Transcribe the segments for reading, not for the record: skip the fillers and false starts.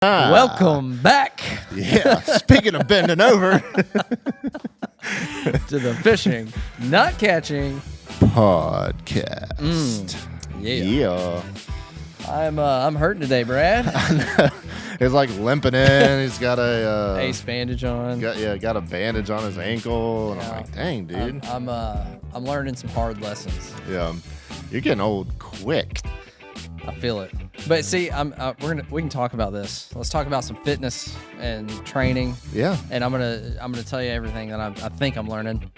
Welcome back Yeah, speaking of bending over. to the Fishing, Not Catching Podcast. Yeah. I'm hurting today, Brad. He's like limping in. He's got a Ace bandage on. got a bandage on his ankle, and Yeah. I'm like, dang, dude. I'm learning some hard lessons. Yeah, you're getting old quick. I feel it. But see, we can talk about this. Let's talk about some fitness and training. Yeah, And I'm gonna tell you everything that I think I'm learning.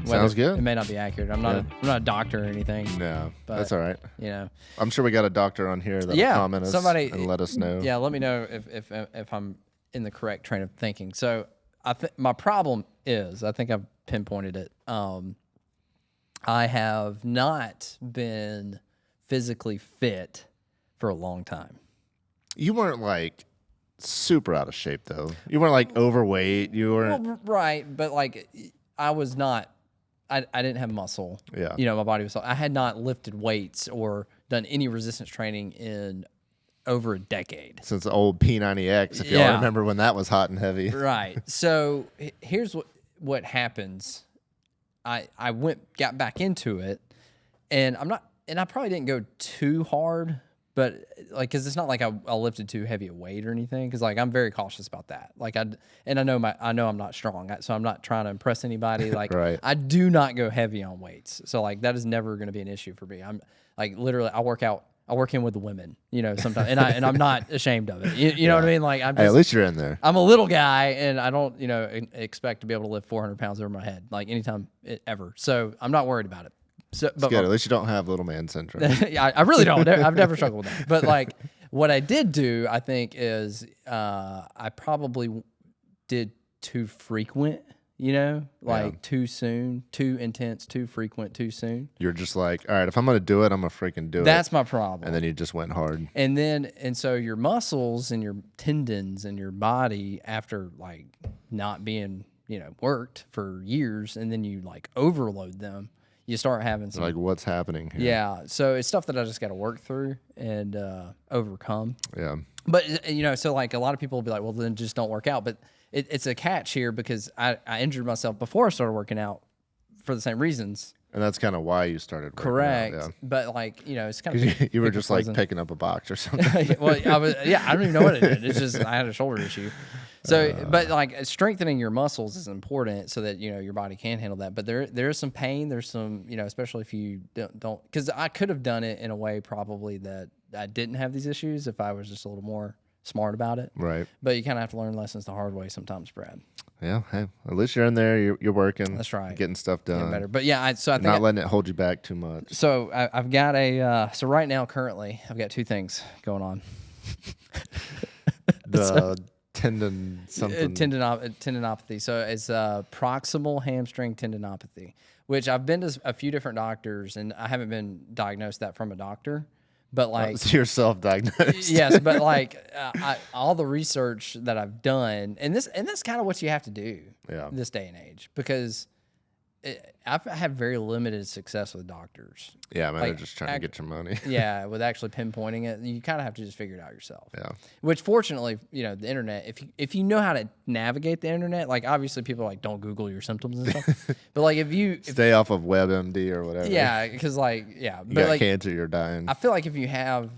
sounds good. It may not be accurate. I'm not a doctor or anything. No, But, that's all right. You know. I'm sure we got a doctor on here that'll comment us and let us know. Yeah, let me know if I'm in the correct train of thinking. So my problem is, I think I've pinpointed it. I have not been physically fit for a long time. You weren't like super out of shape though. You weren't like overweight. You weren't. Well, right, but like I was not. I didn't have muscle. Yeah. You know, my body was. I had not lifted weights or done any resistance training in over a decade. Since the old P90X, if y'all Yeah. remember when that was hot and heavy. Right. So here's what happens. I got back into it, and I probably didn't go too hard, but like, cause it's not like I lifted too heavy a weight or anything. Cause like, I'm very cautious about that. Like I know I'm not strong. So I'm not trying to impress anybody. Like Right. I do not go heavy on weights. So like, that is never going to be an issue for me. I'm like, literally, I work in with the women, you know, sometimes, and I'm not ashamed of it. You know what I mean? Like Hey, at least you're in there. I'm a little guy, and I don't, expect to be able to lift 400 pounds over my head, like anytime ever. So I'm not worried about it. So, It's good. At least you don't have little man syndrome. yeah, I really don't. I've never struggled with that. But like, what I did do, I think, is I probably did too frequent. Too soon, too intense, too frequent, too soon. You're just like, all right, if I'm going to do it, I'm going to freaking do it. That's my problem. And then you just went hard. And so your muscles and your tendons and your body, after like not being, worked for years, and then you like overload them, you start having some. Like, what's happening here? Yeah. So it's stuff that I just got to work through and overcome. Yeah. But, so like a lot of people will be like, well, then just don't work out. But it's a catch here because I injured myself before I started working out for the same reasons. And that's kind of why you started working Correct. out, But like, it's kind of. you were just like picking up a box or something. Well, I don't even know what it did. It's just I had a shoulder issue. So, but like strengthening your muscles is important so that, your body can handle that. But there is some pain. There's some, especially if you don't, because I could have done it in a way probably that I didn't have these issues if I was just a little more smart about it. Right. But you kind of have to learn lessons the hard way sometimes, Brad. Yeah. Hey, at least you're in there. You're working. That's right. Getting stuff done. Getting better. But yeah, I think not letting it hold you back too much. So I've got so right now, currently, I've got two things going on. The tendon something. Tendinopathy. So it's proximal hamstring tendinopathy, which I've been to a few different doctors, and I haven't been diagnosed that from a doctor. But like So you're self-diagnosed. yes, but like all the research that I've done, and that's kind of what you have to do this day and age, because I've had very limited success with doctors. Yeah, man, Like, they're just trying to get your money. Yeah, with actually pinpointing it, you kind of have to just figure it out yourself. Yeah. Which fortunately, the internet, if you know how to navigate the internet, like obviously people are like, don't Google your symptoms and stuff. But like if Stay off of WebMD or whatever. yeah, because like, yeah. You But got like, cancer, you're dying. I feel like if you have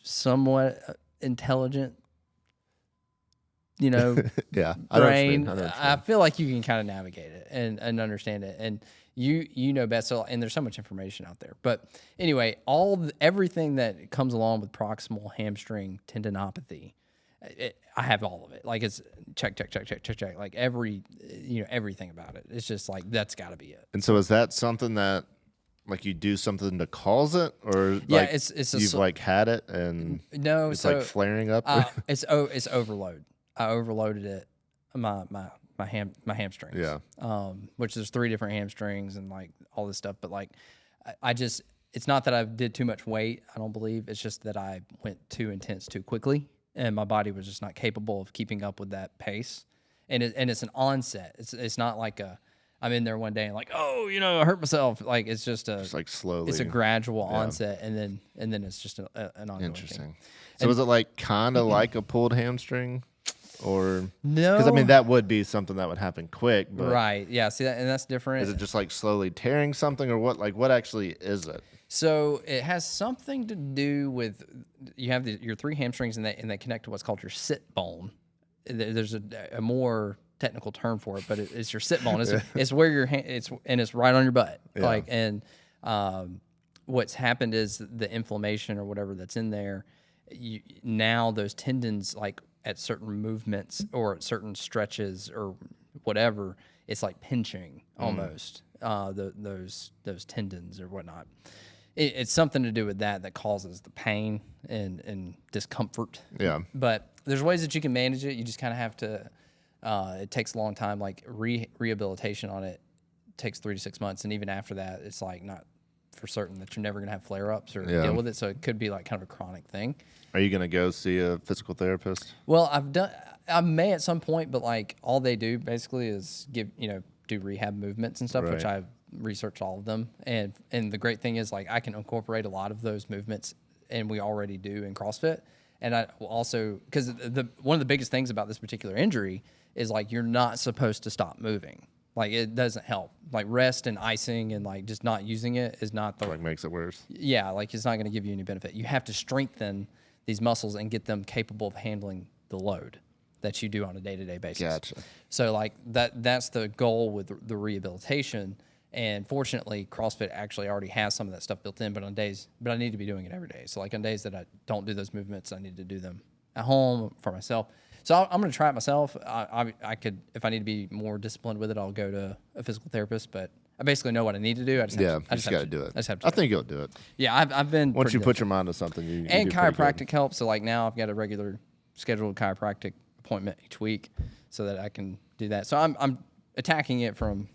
somewhat intelligent, Yeah. I know what you mean. brain, I know what you I mean. feel like you can kind of navigate it and understand it. And you know best. So, and there's so much information out there. But anyway, everything that comes along with proximal hamstring tendinopathy, I have all of it. Like it's check. Like everything about it. It's just like, that's got to be it. And so is that something that like you do something to cause it, or Yeah, like you've like had it and No, it's so like flaring up? it's overload. I overloaded it. My hamstrings. Yeah. Which there's 3 different hamstrings and like all this stuff. But like, I just, it's not that I did too much weight. I don't believe. It's just that I went too intense too quickly, and my body was just not capable of keeping up with that pace. And it's an onset. It's not like I'm in there one day and like, oh, I hurt myself. Like it's just like slowly. It's a gradual onset, and then it's just an ongoing Interesting. thing. So is it like kind of like a pulled hamstring, or no? Because I mean that would be something that would happen quick, but Right. Yeah. See that, and that's different. is it just like slowly tearing something, or what? Like what actually is it? So it has something to do with you have your 3 hamstrings, and they connect to what's called your sit bone. There's a more technical term for it, but it's your sit bone. It's where your hand, it's right on your butt. Yeah. Like what's happened is the inflammation or whatever that's in there. Now those tendons, like at certain movements or at certain stretches or whatever, it's like pinching almost those tendons or whatnot. It's something to do with that causes the pain and discomfort. Yeah. But there's ways that you can manage it. You just kind of have to. It takes a long time. Like rehabilitation on it takes 3 to 6 months, and even after that, it's like not for certain that you're never gonna have flare-ups or deal with it. So it could be like kind of a chronic thing. Are you gonna go see a physical therapist? Well, I may at some point, but like all they do basically is do rehab movements and stuff, which I've researched all of them. And the great thing is like I can incorporate a lot of those movements, and we already do in CrossFit. And I will also, because one of the biggest things about this particular injury is like you're not supposed to stop moving. Like it doesn't help. Like rest and icing and like just not using it is not the Like makes it worse. Yeah, like it's not going to give you any benefit. You have to strengthen these muscles and get them capable of handling the load that you do on a day-to-day basis. Gotcha. So like that's the goal with the rehabilitation. And fortunately, CrossFit actually already has some of that stuff built in. But I need to be doing it every day. So like on days that I don't do those movements, I need to do them at home for myself. So I'm going to try it myself. I could, if I need to be more disciplined with it, I'll go to a physical therapist. But I basically know what I need to do. I just got to do it. I just have to. I think you'll do it. Yeah, I've been. Once you put your mind to something, you and do pretty chiropractic good. helps. So like now I've got a regular scheduled chiropractic appointment each week, so that I can do that. So I'm attacking it from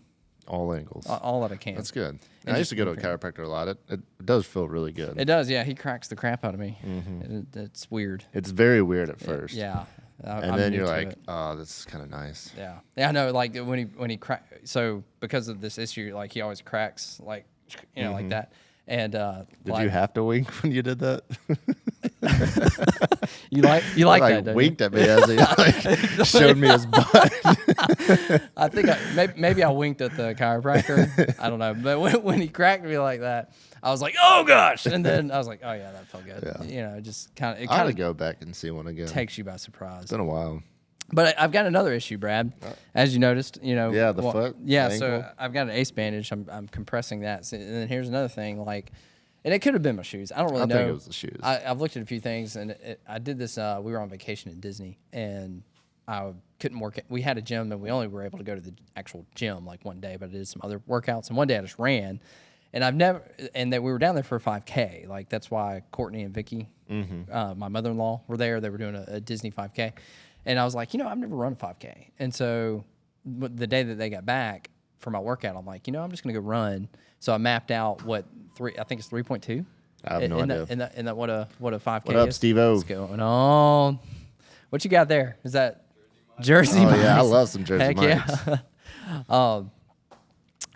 all angles, all that I can. That's good. And I used to go to a chiropractor a lot. It does feel really good. It does. Yeah, he cracks the crap out of me. Mm-hmm. It's weird. It's very weird at first. Yeah. And then you're like, oh, this is kind of nice. Yeah. Yeah, I know. Like when he so because of this issue, like he always cracks, like like that. And did you have to wink when you did that? you like that? Don't Winked at me as he showed me his butt. I think maybe I winked at the chiropractor. I don't know, but when he cracked me like that, I was like, oh gosh, and then I was like, oh yeah, that felt good. Yeah. Just kind of. I gotta go back and see one again. Takes you by surprise. It's been a while. But I've got another issue, Brad. As you noticed, Yeah, the foot. Yeah, the so ankle. I've got an ace bandage. I'm compressing that. So, and then here's another thing, like, and it could have been my shoes. I don't really know. I think it was the shoes. I've looked at a few things, and I did this. We were on vacation at Disney, and I couldn't work. We had a gym, and we only were able to go to the actual gym like one day, but I did some other workouts, and one day I just ran. And that we were down there for a 5K. Like, that's why Courtney and Vicky, my mother-in-law, were there. They were doing a Disney 5K. And I was like, I've never run a 5K. And so the day that they got back for my workout, I'm like, I'm just going to go run. So I mapped out I think it's 3.2. I have no idea. And that what a 5K What up, is. Steve-O? What's going on? What you got there? Is that Jersey Oh, yeah, I Mike's? love some Jersey Heck Mike's. Yeah.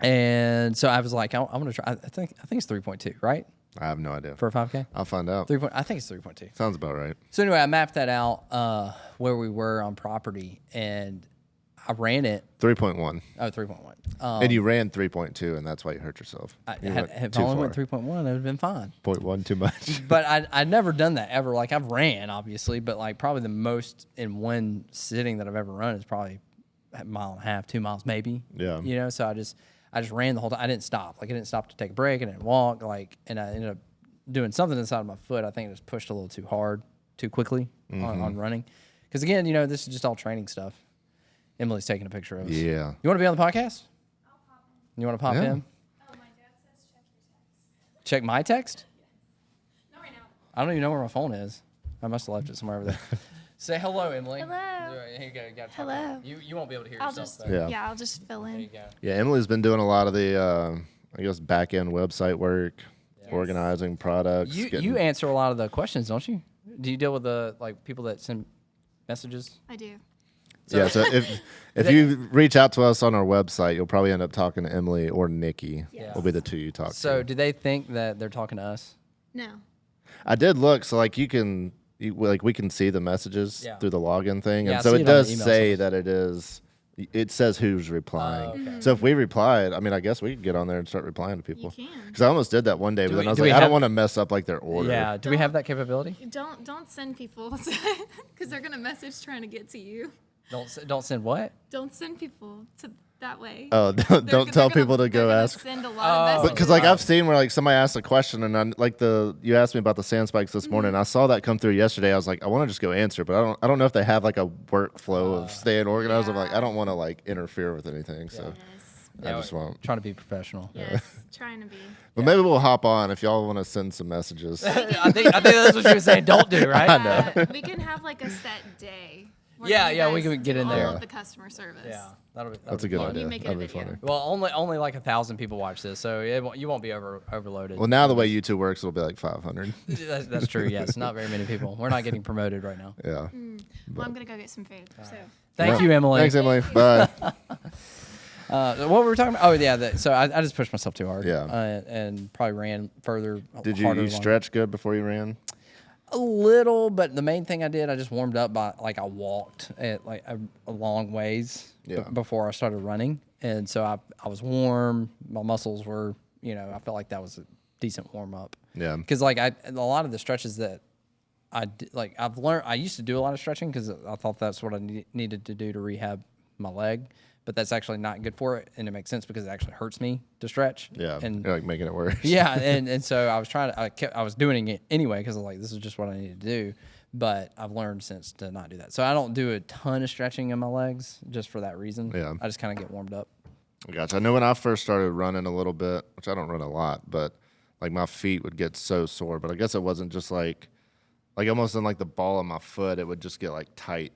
And so I was like, I'm going to try. I think it's 3.2, right? I have no idea. For a 5K? I'll find out. I think it's 3.2. Sounds about right. So anyway, I mapped that out where we were on property, and I ran it. 3.1. Oh, 3.1. And you ran 3.2, and that's why you hurt yourself. If I only went 3.1, it would have been fine. 0.1 too much. But I'd never done that ever. Like, I've ran, obviously, but like probably the most in one sitting that I've ever run is probably a mile and a half, 2 miles maybe. Yeah. So I just ran the whole time. I didn't stop. Like, I didn't stop to take a break. I didn't walk. Like, and I ended up doing something inside of my foot. I think it just pushed a little too hard, too quickly on running. Because again, this is just all training stuff. Emily's taking a picture of us. Yeah. You want to be on the podcast? I'll pop in. You want to pop in? Oh, my dad says check your text. Check my text? Not right now. I don't even know where my phone is. I must have left it somewhere over there. Say hello, Emily. Hello. Here you go. You gotta talk Hello. to her. You won't be able to hear I'll yourself. just though. Yeah. I'll just fill There you in. go. Yeah, Emily's been doing a lot of the, I guess, back-end website work, organizing products. You answer a lot of the questions, don't you? Do you deal with the people that send messages? I do. Yeah, so if you reach out to us on our website, you'll probably end up talking to Emily or Nikki. Yes. Will be the two you talk So to. do they think that they're talking to us? No. I did look, so like we can see the messages Yeah. through the login thing, Yeah, I and so see it it on the does email say service. that it is. It says who's replying. okay. So if we replied, I mean, I guess we could get on there and start replying to people. You can. Because I almost did that one day, but then I was do we like, I don't have- want to mess up like their order. Yeah. Do we have that capability? Don't send people because they're gonna message trying to get to you. Don't send what? Don't send people to that way. Oh, don't tell people to go ask. Send a lot of messages. Because like I've seen where like somebody asked a question and I, like you asked me about the sand spikes this morning. And I saw that come through yesterday. I was like, I want to just go answer, but I don't know if they have like a workflow of staying organized. I'm like, I don't want to like interfere with anything. So Yes. I just won't. Trying to be professional. Yes. Trying to be. But maybe we'll hop on if y'all want to send some messages. I think that's what you were saying. Don't do, right? We can have like a set day. where Yeah, you yeah, we guys can get do in all there. of the customer service. Yeah, that'll be. That's a good fun. idea. make it That'd a be video. funny. Well, only like 1,000 people watch this, so you won't be overloaded. Well, now the way YouTube works, it'll be like 500. That's true. Yes, not very many people. We're not getting promoted right now. Yeah. Well, I'm gonna go get some food. So. Thank Yeah. you, Emily. Thanks, Emily. Bye. What were we talking about? Oh yeah, so I just pushed myself too hard. Yeah. And probably ran further. Did harder you long- stretch good before you ran? A little, but the main thing I did, I just warmed up by like I walked at like a long ways Yeah. before I started running, and so I was warm. My muscles were, I felt like that was a decent warm up. Yeah. Because like a lot of the stretches that I've learned, I used to do a lot of stretching because I thought that's what I needed to do to rehab my leg, but that's actually not good for it, and it makes sense because it actually hurts me to stretch. Yeah. and You're like making it worse. yeah, and so I was I was doing it anyway because I was like, this is just what I need to do. But I've learned since to not do that. So I don't do a ton of stretching in my legs just for that reason. Yeah. I just kind of get warmed up. Gotcha. I know when I first started running a little bit, which I don't run a lot, but like my feet would get so sore. But I guess it wasn't just like almost in like the ball of my foot, it would just get like tight.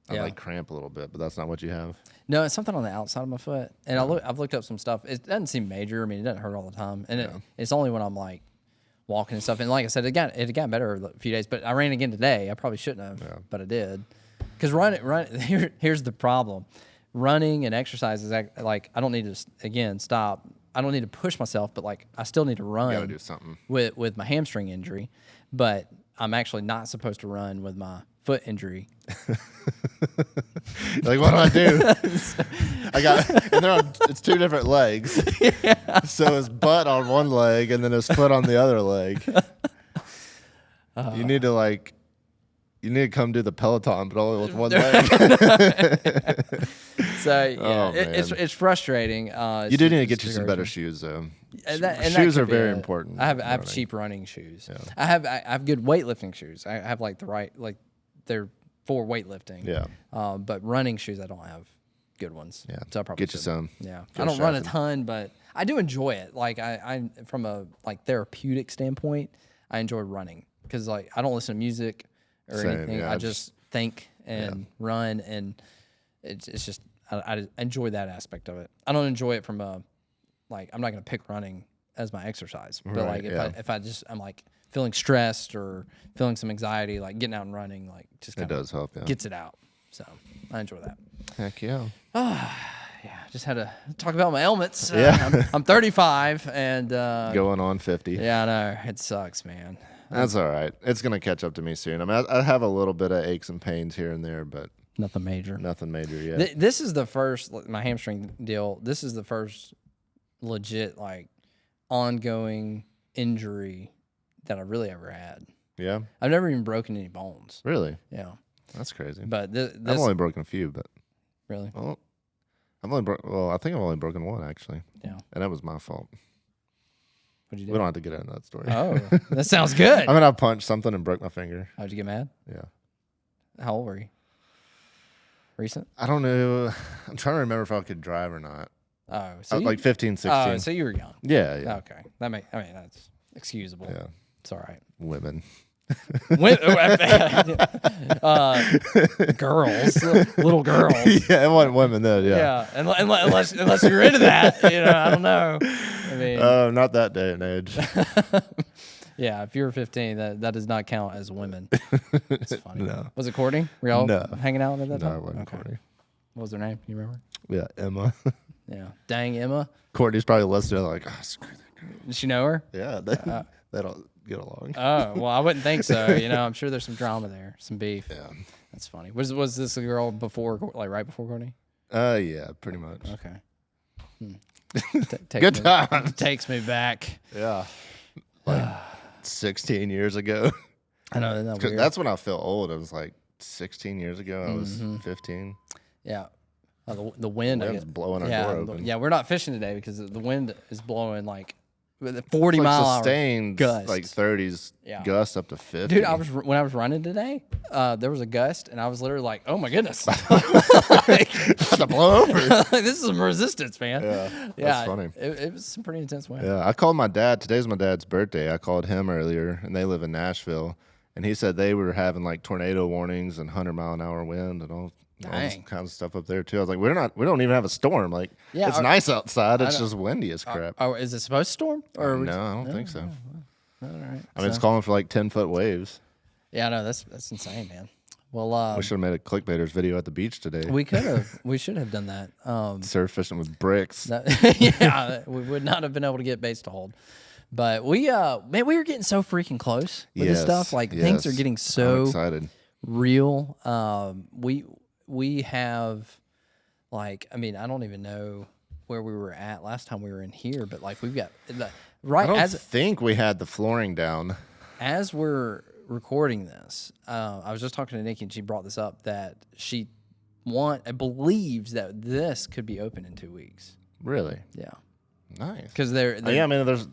I'd Yeah. like cramp a little bit, but that's not what you have. No, it's something on the outside of my foot, and I've looked up some stuff. It doesn't seem major. I mean, it doesn't hurt all the time, and it's only when I'm like walking and stuff. And like I said, it got better a few days. But I ran again today. I probably shouldn't have, but I did. Because here's the problem: running and exercise is like I don't need to stop. I don't need to push myself, but like I still need to run. You gotta do something. with my hamstring injury, but I'm actually not supposed to run with my foot injury. Like, what do I do? It's two different legs. So his butt on one leg and then his foot on the other leg. You need to come do the Peloton, but only with one leg. So yeah, man. it's frustrating. You do need to get you some better shoes, though. Shoes are very important. I have running. cheap running shoes. I have good weightlifting shoes. I have like they're for weightlifting. Yeah. But running shoes I don't have good ones. Yeah. So I probably Get you should. some. Yeah. Go I don't run a shopping. ton, but I do enjoy it. Like I from a like therapeutic standpoint, I enjoy running because like I don't listen to music or Same, anything. yeah, I just think and run, and it's just I enjoy that aspect of it. I don't enjoy it from a like I'm not gonna pick running as my exercise, but Right, like if I'm like feeling stressed or feeling some anxiety, like getting out and running, like just It kind of does help, yeah. gets it out. So I enjoy that. Heck yeah. Yeah, just had to talk about my ailments. Yeah. I'm 35 and Going on 50. yeah, I know it sucks, man. That's all right. It's going to catch up to me soon. I mean, I have a little bit of aches and pains here and there, but Nothing major. nothing major yet. This is the first my hamstring deal. This is the first legit like ongoing injury that I really ever had. Yeah? I've never even broken any bones. Really? Yeah, That's crazy. but this I've only broken a few, but really, well, I think I've only broken one, actually. yeah. And that was my fault. What'd you We do? don't have to get into that story. Oh, that sounds good. I mean, I punched something and broke my finger. How'd you get mad? Yeah. How old were you? Recent? I don't know. I'm trying to remember if I could drive or not. Oh, so Like 15, 16. oh, so you were young. Yeah, yeah. Okay, that's excusable. Yeah. It's all right. Women. Girls, little girls. Yeah, it wasn't women, though. Yeah. Yeah, unless you're into that, I don't know. I mean, Not that day and age. yeah, if you're 15, that does not count as women. It's funny. No. Was it Courtney? Were y'all No. hanging out at that No, time? it wasn't Okay. Courtney. What was her name? Can you remember? Yeah, Emma. Yeah. Dang, Emma. Courtney's probably listening like, oh, screw that girl. Does she know her? Yeah, they don't get along. Oh, well, I wouldn't think so. I'm sure there's some drama there, some beef. Yeah. That's funny. Was this a girl before, like right before Courtney? Yeah, pretty much. Okay. Good times. Takes me back. Yeah. Like 16 years ago. I know, isn't that weird? That's when I felt old. It was like 16 years ago. I was 15. Yeah. The wind. Wind's blowing our door open. Yeah, we're not fishing today because the wind is blowing like 40 It's mile like hour sustained gust. like 30s gust up to 50. Dude, when I was running today, there was a gust, and I was literally like, "Oh my goodness, about to blow over. this is some resistance, man." Yeah, that's funny. It was some pretty intense wind. Yeah, I called my dad. Today's my dad's birthday. I called him earlier, and they live in Nashville, and he said they were having like tornado warnings and 100-mile-an-hour wind and all this kind of stuff up there too. I was like, we don't even have a storm. Like, it's nice outside. It's just windy as crap. Oh, is it supposed to storm? Or no, I don't think so. All right. I mean, it's calling for like 10-foot waves. Yeah, no, that's insane, man. Well, we should have made a clickbaiters video at the beach today. We could have. We should have done that. Surf fishing with bricks. Yeah, we would not have been able to get baits to hold. But we were getting so freaking close with this stuff. Like things are getting so excited. Real. We have, like, I mean, I don't even know where we were at last time we were in here, but like we've got I don't think we had the flooring down. As we're recording this, I was just talking to Nikki, and she brought this up that she believes that this could be open in 2 weeks. Really? Yeah. Nice. Because yeah, I mean, there's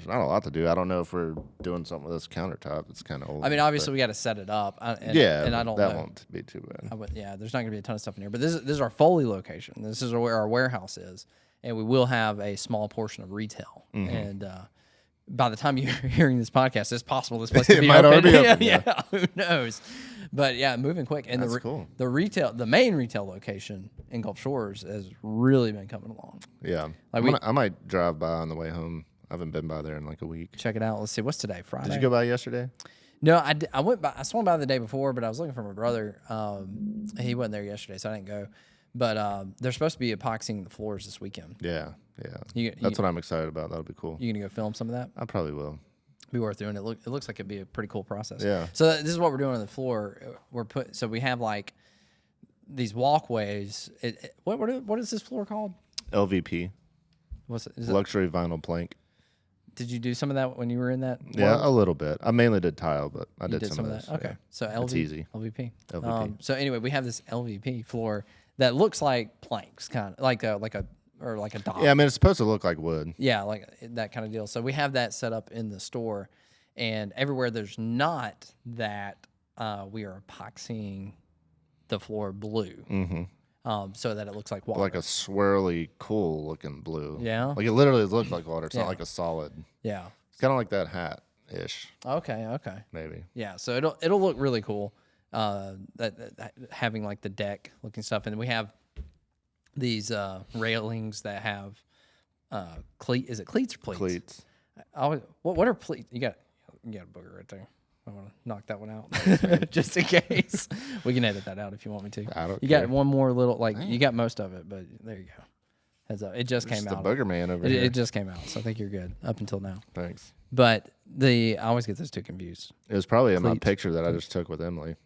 not a lot to do. I don't know if we're doing something with this countertop. It's kind of old. I mean, obviously we got to set it up. And I don't know. That won't be too bad. There's not going to be a ton of stuff in here. But this is our Foley location. This is where our warehouse is, and we will have a small portion of retail. And by the time you're hearing this podcast, it's possible this place could be open. Already open. Yeah, who knows? But yeah, moving quick. And that's cool. The main retail location in Gulf Shores has really been coming along. Yeah, like I might drive by on the way home. I haven't been by there in like a week. Check it out. Let's see. What's today? Friday. Did you go by yesterday? No, I went by. I swung by the day before, but I was looking for my brother. He wasn't there yesterday, so I didn't go. But they're supposed to be epoxying the floors this weekend. Yeah. That's what I'm excited about. That'll be cool. You gonna go film some of that? I probably will. Be worth doing. It looks like it'd be a pretty cool process. Yeah. So this is what we're doing on the floor. So we have like these walkways. What is this floor called? LVP. What's it? Luxury vinyl plank. Did you do some of that when you were in that? Yeah, a little bit. I mainly did tile, but I did some of that. that. Okay, Yeah. so It's easy. LVP. LVP. So anyway, we have this LVP floor that looks like planks, kind of like a dock. Yeah, I mean it's supposed to look like wood. Yeah, like that kind of deal. So we have that set up in the store, and everywhere there's not that, we are epoxying the floor blue. Mm-hmm. So that it looks like water. Like a swirly, cool looking blue. Yeah. Like it literally looks like water. It's not like a solid. Yeah. It's kind of like that hat ish. Okay. Maybe. Yeah. So it'll look really cool. That having like the deck looking stuff, and we have these railings that have Is it cleats or pleats? Cleats. What are pleats? You got a booger right there. I want to knock that one out just in case. We can edit that out if you want me to. I don't You care. got one more little, like, you got most of it, but there you go. Heads up. It just came out. The booger man over here. It just came out, so I think you're good up until now. Thanks. But I always get those two confused. It was probably in my Cleats. picture that I just took with Emily,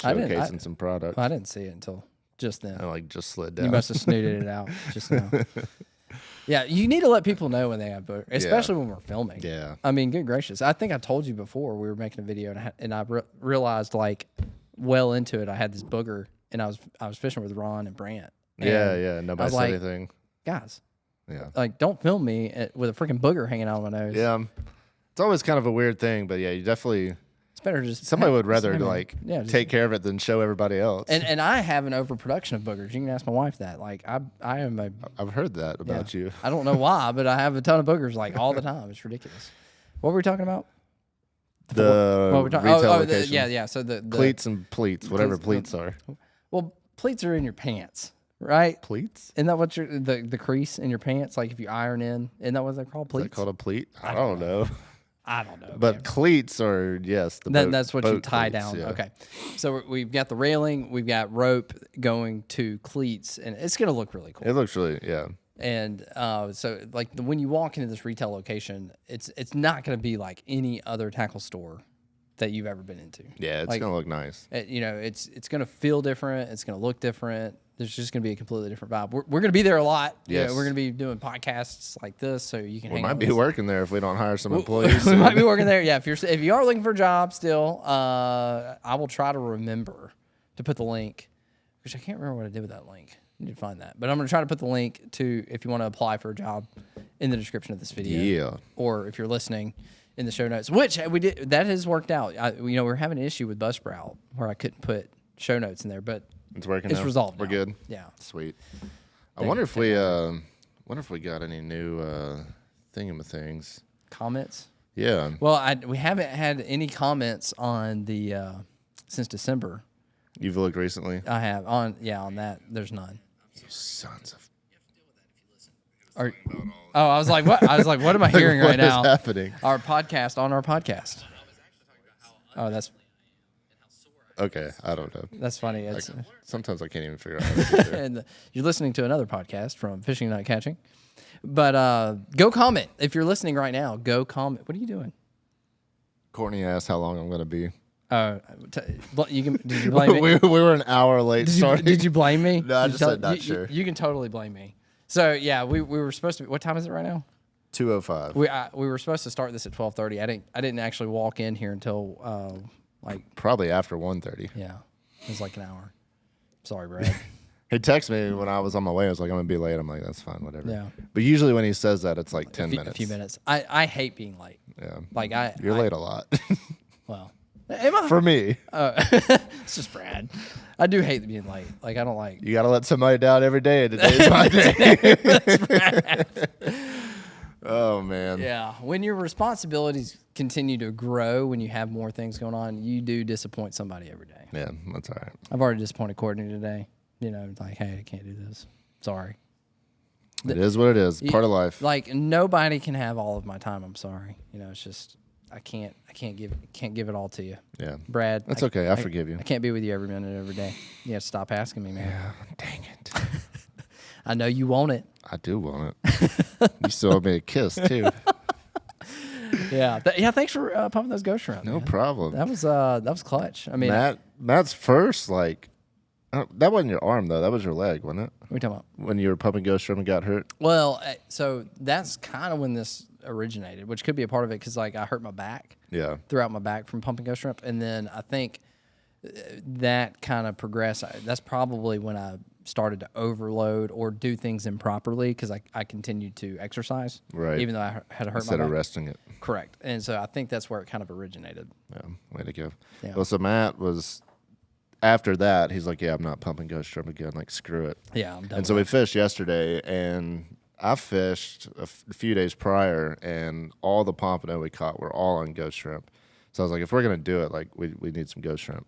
I didn't- showcasing some products. Well, I didn't see it until just then. I like just slid down. You must have snooted it out just now. Yeah, you need to let people know when they have booger, especially when we're filming. Yeah. I mean, good gracious. I think I told you before we were making a video, and I realized, like, well into it, I had this booger, and I was fishing with Ron and Brant. Yeah. Nobody said like, anything. Guys, Yeah. like, don't film me with a freaking booger hanging out of my nose. Yeah. It's always kind of a weird thing, but yeah, you definitely. It's better just Somebody would rather just take care of it than show everybody else. And I have an overproduction of boogers. You can ask my wife that. Like I am a. I've heard that about you. I don't know why, but I have a ton of boogers like all the time. It's ridiculous. What were we talking about? The What were we talking? retail Oh, location. yeah. So the Cleats and pleats, whatever Cleats, pleats are. Well, pleats are in your pants, right? Pleats? Isn't that what the crease in your pants? Like if you iron in, isn't that what they're called? Is Pleats. that called a pleat? I don't know. I don't know. But man. cleats are that's what you boat tie cleats, down. yeah. Okay. So we've got the railing, we've got rope going to cleats, and it's gonna look really cool. It looks really And so like when you walk into this retail location, it's not gonna be like any other tackle store that you've ever been into. Yeah, it's like, gonna look nice. It's gonna feel different. It's gonna look different. There's just gonna be a completely different vibe. We're gonna be there a lot. Yes. We're gonna be doing podcasts like this, so you can. We hang might out be with us. working there if we don't hire some employees. We might be working there. Yeah, if you are looking for a job still, I will try to remember to put the link, which I can't remember what I did with that link. I need to find that, but I'm gonna try to put the link to if you want to apply for a job in the description of this video. Yeah. Or if you're listening, in the show notes, which we did. That has worked out. We're having an issue with Buzzsprout where I couldn't put show notes in there, but It's working. it's now? resolved. We're now. good. Yeah. Sweet. I wonder if we got any new thingamathings. Comments. Yeah. Well, we haven't had any comments on the since December. You've looked recently. I have on that. There's none. You sons of. I was like, what? I was like, what am I hearing right now? What is happening? Our podcast. Oh, Okay, I don't know. that's funny. It's, Sometimes I can't even figure out how to do that. and you're listening to another podcast from Fishing Not Catching. But go comment if you're listening right now. Go comment. What are you doing? Courtney asked how long I'm going to be. Did you blame me? we were an hour late starting. Did you blame me? No, I Did just you said not sure. You can totally blame me. So yeah, we were supposed to. What time is it right now? 2:05. We were supposed to start this at 12:30. I didn't actually walk in here until Probably after 1:30. yeah, it was like an hour. Sorry, Brad. He texted me when I was on my way. I was like, I'm going to be late. I'm like, that's fine, whatever. Yeah. But usually when he says that, it's like 10 minutes. A few minutes. I hate being late. Yeah. You're late a lot. Well, am I? For me. It's just Brad. I do hate being late. Like I don't like. You got to let somebody down every day. And today's my day. Oh, man. Yeah, when your responsibilities continue to grow, when you have more things going on, you do disappoint somebody every day. Yeah, that's all right. I've already disappointed Courtney today. Like, hey, I can't do this. Sorry. It is what it is. Part of life. Like nobody can have all of my time. I'm sorry. It's just I can't give it all to you. Yeah. Brad. That's okay. I forgive you. I can't be with you every minute, every day. You have to stop asking me, man. Yeah, dang it. I know you want it. I do want it. You still owe me a kiss, too. Yeah. Thanks for pumping those ghost shrimp. No man. problem. That was clutch. I mean, Matt's first, that wasn't your arm, though. That was your leg, wasn't it? what are you talking about? When you were pumping ghost shrimp and got hurt? Well, so that's kind of when this originated, which could be a part of it because I hurt my back. Yeah. Throughout my back from pumping ghost shrimp, and then I think that kind of progressed. That's probably when I started to overload or do things improperly because I continued to exercise, Right. even though I had hurt Instead my of back. resting it. Correct, and so I think that's where it kind of originated. Yeah, way to go. Yeah. Well, so Matt was, after that, he's like, yeah, I'm not pumping ghost shrimp again. Like, screw it. Yeah, I'm done. And so we fished yesterday, and I fished a few days prior, and all the pompano we caught were all on ghost shrimp. So I was like, if we're going to do it, like, we need some ghost shrimp.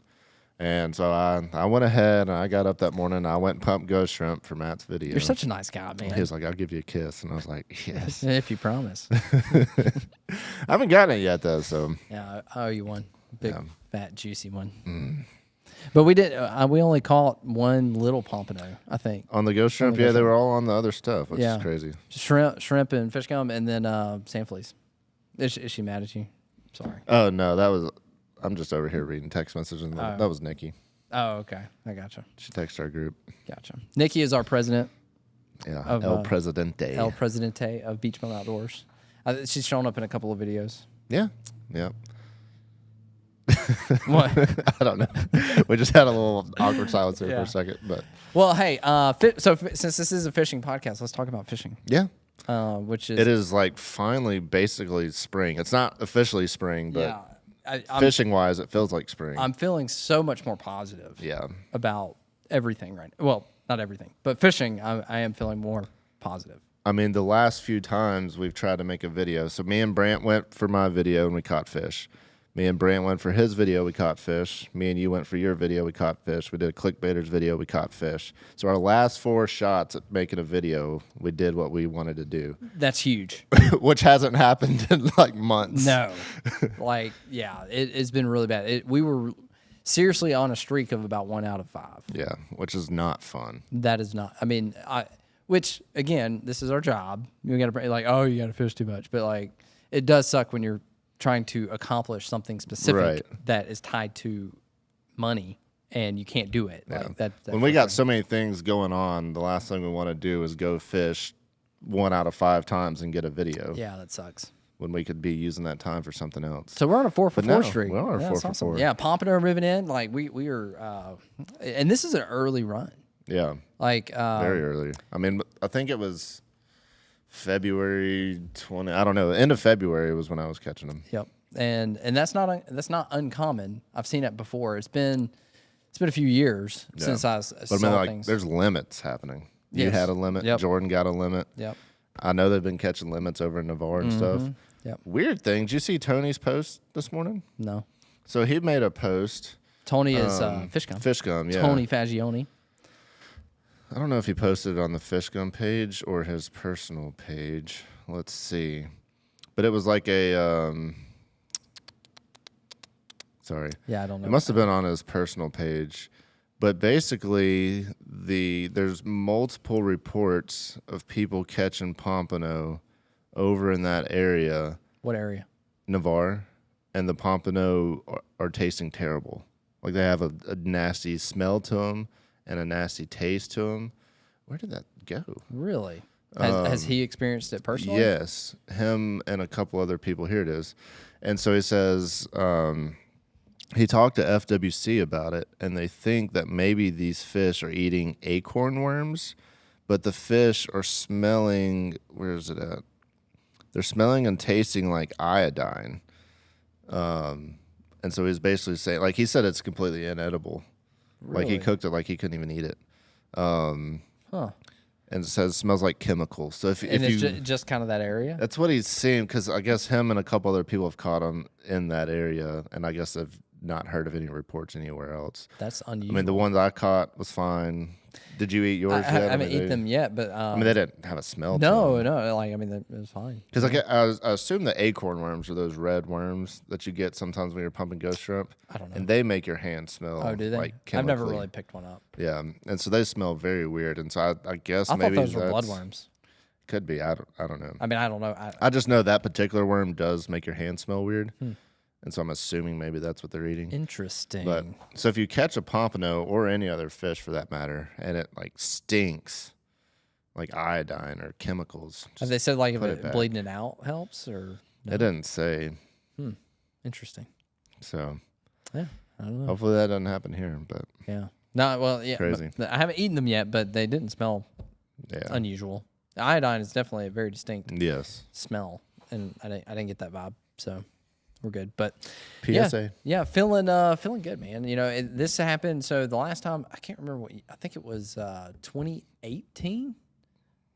And so I went ahead, and I got up that morning, and I went and pumped ghost shrimp for Matt's video. You're such a nice guy, man. He was like, I'll give you a kiss. And I was like, yes. If you promise. I haven't gotten it yet, though, so. Yeah, I owe you one. Big, Yeah. fat, juicy one. But we did. We only caught one little pompano, I think. On the ghost shrimp, yeah, they were all on the other stuff, which Yeah. is crazy. Shrimp and fish gum, and then sand fleas. Is she mad at you? Sorry. Oh, no, I'm just over here reading text messages. And that was Nikki. Oh, okay. I gotcha. She texted our group. Gotcha. Nikki is our president, Yeah, Of, El Presidente. El Presidente of Beach Bum Outdoors. She's shown up in a couple of videos. Yeah, yeah. What? I don't know. We just had a little awkward silence there for Yeah. a second, but Well, hey. Since this is a fishing podcast, let's talk about fishing. yeah, Which is it is like finally basically spring. It's not officially spring, but yeah. fishing wise, it feels like spring. I'm feeling so much more positive. Yeah, About everything right now. Well, not everything, but fishing. I am feeling more positive. I mean, the last few times we've tried to make a video. So me and Brant went for my video and we caught fish. Me and Brant went for his video, we caught fish. Me and you went for your video, we caught fish. We did a clickbaiters video, we caught fish. So our last 4 shots at making a video, we did what we wanted to do. That's huge. Which hasn't happened in like months. No. It's been really bad. We were seriously on a streak of about 1 out of 5. Yeah, which is not fun. That is not. I mean, which again, this is our job. You got to like, oh, you got to fish too much, but like, it does suck when you're trying to accomplish something specific that is tied to money and you can't do it. Yeah. Like that. When we got so many things going on, the last thing we want to do is go fish 1 out of 5 times and get a video. Yeah, that sucks. When we could be using that time for something else. So we're on a 4 for 4 streak. We're on a 4 for 4. Yeah, Pompano moving in. Like we are, and this is an early run. Yeah. Like very early. I mean, I think it was February 20. I don't know. The end of February was when I was catching them. Yep. And that's not uncommon. I've seen it before. It's been a few years since I saw But I mean, like, things. there's limits happening. You Yes. had a limit. Yep. Jordan got a limit. Yep. I know they've been catching limits over in Navarre and stuff. Yep. Weird thing. Did you see Tony's post this morning? No. So he made a post. Tony is Fish Gum. Fish Gum, yeah. Tony Fagioni. I don't know if he posted it on the Fish Gum page or his personal page. Let's see. But it was like a sorry. Yeah, I don't know. It must have been on his personal page. But basically there's multiple reports of people catching pompano over in that area. What area? Navarre, and the pompano are tasting terrible. Like they have a nasty smell to them and a nasty taste to them. Where did that go? Really? Has he experienced it personally? Yes, him and a couple other people. Here it is. And so he says he talked to FWC about it, and they think that maybe these fish are eating acorn worms, but the fish are smelling, where is it at? They're smelling and tasting like iodine. And so he's basically saying, like he said, it's completely inedible. Really? Like he cooked it like he couldn't even eat it. Huh. And it says it smells like chemicals. So if And it's you, just kind of that area? that's what he's seen, because I guess him and a couple other people have caught him in that area, and I guess they've not heard of any reports anywhere else. That's unusual. I mean, the ones I caught was fine. Did you eat yours I yet? haven't eaten them yet, but I mean, they didn't have a smell. no. Because Like, I mean, it was fine. I assume the acorn worms are those red worms that you get sometimes when you're pumping ghost shrimp. I don't know. And they make your hand smell. Oh, do they? Like I've never chemically. really picked one up. Yeah, and so they smell very weird. And so I guess I maybe thought those were that's- bloodworms. Could be. I don't know. I mean, I don't know. I just know that particular worm does make your hand smell weird. And so I'm assuming maybe that's what they're eating. Interesting. But so if you catch a pompano or any other fish for that matter, and it like stinks like iodine or chemicals, have they said like if put it it back. bleeding it out helps or? No? It didn't say. Interesting. So Yeah, I don't know. hopefully that doesn't happen here. But Yeah. No, well, yeah. Crazy. I haven't eaten them yet, but they didn't smell yeah, unusual. The iodine is definitely a very distinct yes. smell, and I didn't get that vibe, so we're good. But PSA. yeah, feeling good, man. You know, this happened. So the last time I can't remember I think it was 2018.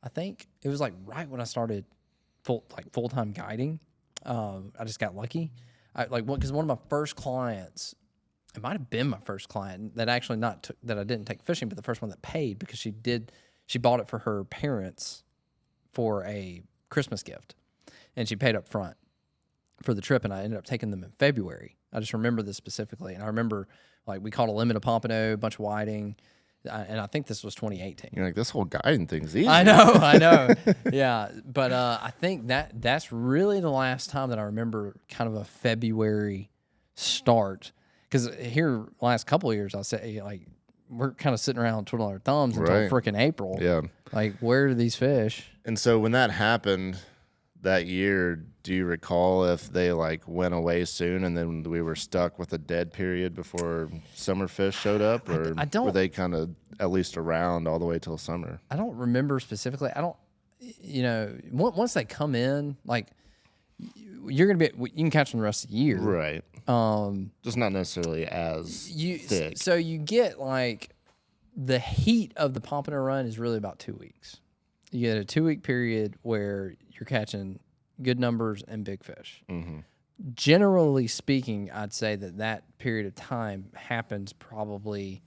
I think it was like right when I started full time guiding. I just got lucky. Because one of my first clients, it might have been my first client that actually that I didn't take fishing, but the first one that paid because she bought it for her parents for a Christmas gift, and she paid up front for the trip, and I ended up taking them in February. I just remember this specifically, and I remember like we caught a limit of pompano, a bunch of whiting, and I think this was 2018. You're like, this whole guiding thing's easy. I know. Yeah, but I think that's really the last time that I remember kind of a February start. Because here, last couple of years, I'll say like we're kind of sitting around twiddling our thumbs until Right. freaking April. Yeah. Like, where are these fish? And so when that happened that year, do you recall if they like went away soon and then we were stuck with a dead period before summer fish showed up, or I don't- were they kind of at least around all the way till summer? I don't remember specifically. I don't, once they come in, like you're gonna you can catch them the rest of the year. Right. Just not necessarily as thick. So you get like the heat of the pompano run is really about 2 weeks. You get a 2 week period where you're catching good numbers and big fish. generally speaking, I'd say that period of time happens probably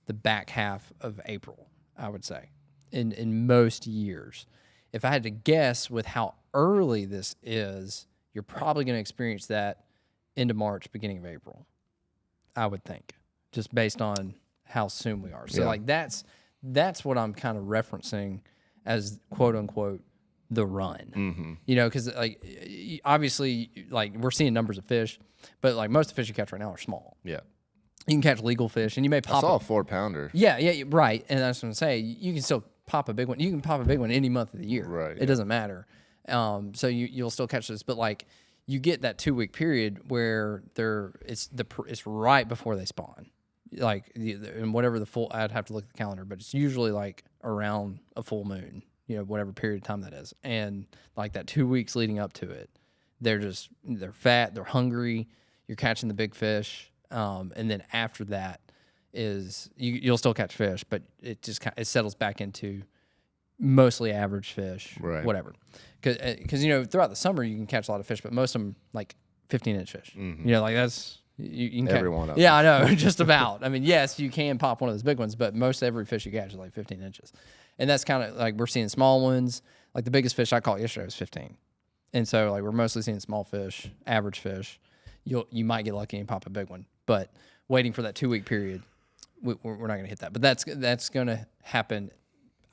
the back half of April, I would say, in most years. If I had to guess with how early this is, you're probably going to experience that into March, beginning of April, I would think, just based on how soon we are. So, like, that's what I'm kind of referencing as quote unquote the run. You know, because like obviously, like we're seeing numbers of fish, but like most of the fish you catch right now are small. Yeah. You can catch legal fish, and you may I pop. saw a 4-pounder. Yeah, right. And that's what I'm saying. You can still pop a big one. You can pop a big one any month of the year. Right. It doesn't matter. So you'll still catch this, but like you get that 2-week period where it's right before they spawn. Like and whatever the full, I'd have to look at the calendar, but it's usually like around a full moon. You know, whatever period of time that is, and like that 2 weeks leading up to it, they're fat, they're hungry. You're catching the big fish. And then after that is you'll still catch fish, but it just it settles back into mostly average fish, right? Whatever. Because you know throughout the summer you can catch a lot of fish, but most of them like 15-inch fish. You know, like that's you can catch. Every one of them. Yeah, I know, just about. I mean, yes, you can pop one of those big ones, but most every fish you catch is like 15 inches, and that's kind of like we're seeing small ones. Like the biggest fish I caught yesterday was 15, and so like we're mostly seeing small fish, average fish. You might get lucky and pop a big one, but waiting for that 2-week period, we're not going to hit that. But that's going to happen,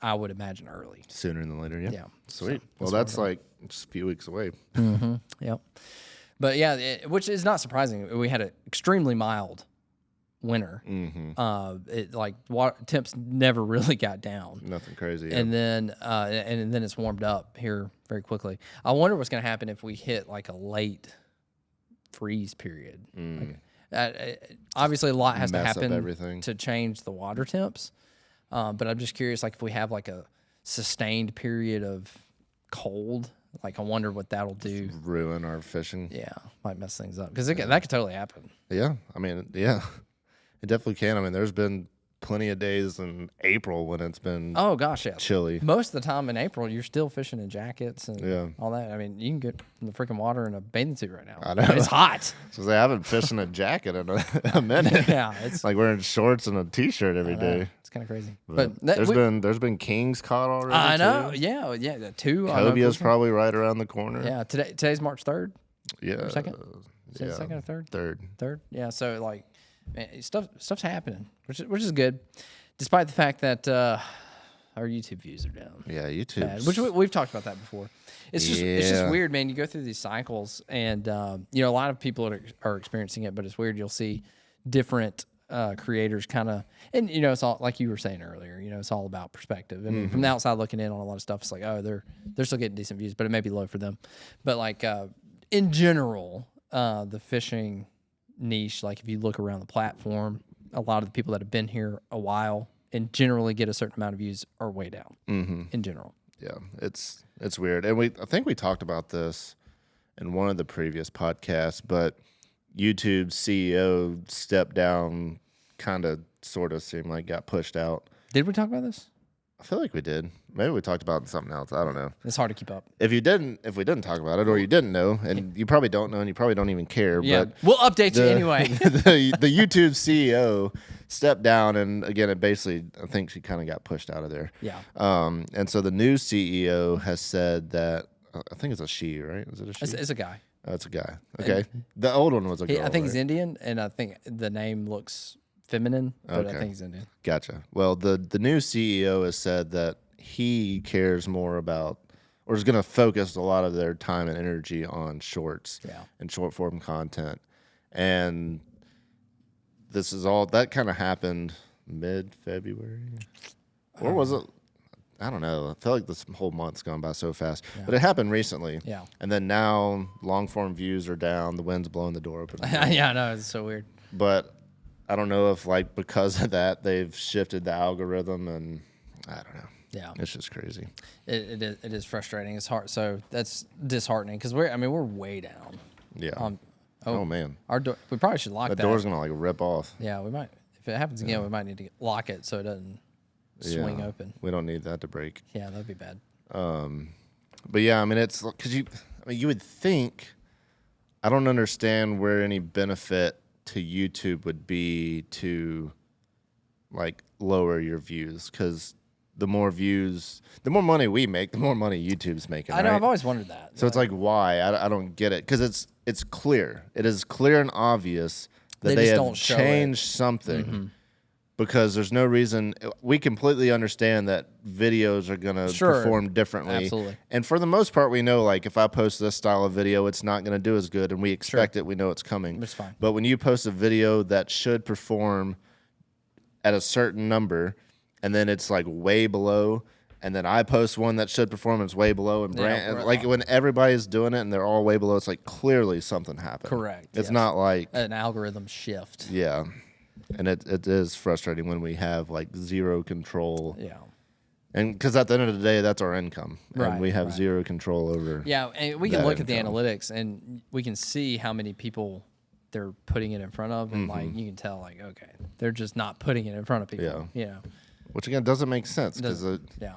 I would imagine, early. Sooner than later, yeah. Yeah. Sweet. Well, that's like just a few weeks away. Yep. But yeah, which is not surprising. We had an extremely mild winter. It like temps never really got down. Nothing crazy. Yeah. And then it's warmed up here very quickly. I wonder what's going to happen if we hit like a late freeze period. Obviously, a lot has to happen to change the water temps. But I'm just curious, like if we have like a sustained period of cold, like I wonder what that'll do. Ruin our fishing. Yeah, might mess things up because that could totally happen. Yeah, I mean, yeah, it definitely can. I mean, there's been plenty of days in April when it's been chilly. Most of the time in April, you're still fishing in jackets and all that. I mean, you can get in the freaking water in a bathing suit right now. I know. It's hot. So I haven't fished in a jacket in a minute. Yeah, it's like wearing shorts and a t-shirt every day. It's kind of crazy. But there's been kings caught already. I know. Too. Yeah, 2. Cobia's probably right around the corner. Yeah, today's March 3rd. Yeah, second. Second or third? Third. Yeah. So like, man, stuff's happening, which is good, despite the fact that our YouTube views are down. Yeah, YouTube. Which we've talked about that before. It's just weird, man. You go through these cycles, and you know a lot of people are experiencing it, but it's weird. You'll see different creators kind of, and you know it's all like you were saying earlier. You know it's all about perspective, and from the outside looking in on a lot of stuff, it's like they're still getting decent views, but it may be low for them. But like in general, the fishing niche, like if you look around the platform, a lot of the people that have been here a while and generally get a certain amount of views are way down in general. Yeah, it's weird. And I think we talked about this in one of the previous podcasts, but YouTube's CEO stepped down, kind of sort of seemed like got pushed out. Did we talk about this? I feel like we did. Maybe we talked about something else. I don't know. It's hard to keep up. If we didn't talk about it, or you didn't know, and you probably don't know, and you probably don't even care. Yeah, but we'll update you anyway. the YouTube CEO stepped down, and again, it basically, I think she kind of got pushed out of there. Yeah. And so the new CEO has said that I think it's a she, right? Is it a she? It's a guy. Oh, it's a guy. Okay. The old one was a girl. I think he's Indian, and I think the name looks feminine, but I think he's Indian. Gotcha. Well, the new CEO has said that he cares more about, or is going to focus a lot of their time and energy on shorts and short form content. And this is all, that kind of happened mid-February. Or was it? I don't know. I feel like this whole month's gone by so fast. Yeah. But it happened recently. Yeah. And then now long-form views are down. The wind's blowing the door open. Yeah, I know. It's so weird. But I don't know if, like, because of that, they've shifted the algorithm, and I don't know. Yeah. It's just crazy. It is frustrating. It's hard. So that's disheartening because we're way down. Yeah. Oh, man. Our door, we probably should lock that. The door's going to, like, rip off. Yeah, we might. If it happens again, we might need to lock it so it doesn't swing open. We don't need that to break. Yeah, that'd be bad. But yeah, I mean, it's because you would think I don't understand where any benefit to YouTube would be to like lower your views, because the more views, the more money we make, the more money YouTube's making. I know. right? I've always wondered that. So it's like, why? I don't get it, because it's clear. It is clear and obvious that they just have don't show changed something. Because there's no reason. We completely understand that videos are going to perform differently. Absolutely. And for the most part, we know, like, if I post this style of video, it's not going to do as good, and we expect it. We know it's coming. It's fine. But when you post a video that should perform at a certain number, and then it's, like, way below, and then I post one that should perform and it's way below, and like, when everybody's doing it and they're all way below, it's like, clearly something happened. Correct. It's not like... an algorithm shift. Yeah. And it is frustrating when we have like zero control. Yeah. And because at the end of the day, that's our income. And Right, we have right. zero control over. Yeah, and we can that look at the income. analytics and we can see how many people they're putting it in front of, and like you can tell, like, okay, they're just not putting it in front of people. Yeah. You know. Which again doesn't make sense, because Yeah.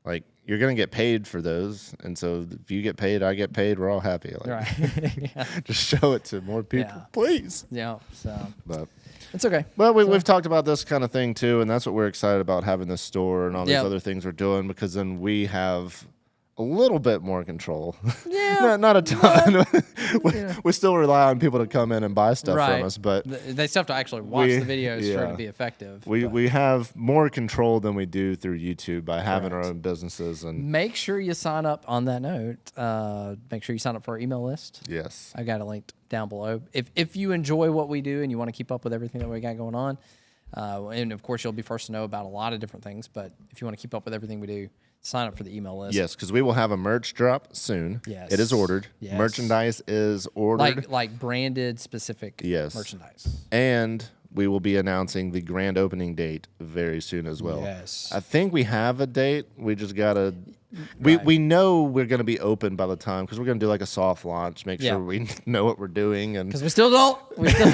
like you're gonna get paid for those, and so if you get paid, I get paid. We're all happy. Like, Right. Yeah. just show it to more people, Yeah. please. Yeah. So But it's okay. well, we've talked about this kind of thing too, and that's what we're excited about, having this store and all these Yeah. other things we're doing, because then we have a little bit more control. Yeah. not a ton. We still rely on people to come in and buy stuff Right. from us, but They still have to actually watch the videos for it to be effective. but we have more control than we do through YouTube by having our own businesses. And make sure you sign up on that note. Make sure you sign up for our email list. yes, I got it linked down below. If you enjoy what we do and you want to keep up with everything that we got going on, and of course you'll be first to know about a lot of different things, but if you want to keep up with everything we do, sign up for the email list. yes, because we will have a merch drop soon. Yes. It is ordered. Yes. Merchandise is ordered. Like branded specific Yes. merchandise. And we will be announcing the grand opening date very soon as well. Yes. I think we have a date. We just gotta. We know we're gonna be open by the time, because we're gonna do like a soft launch, make Yeah. sure we know what we're doing, and Because we still don't. We still,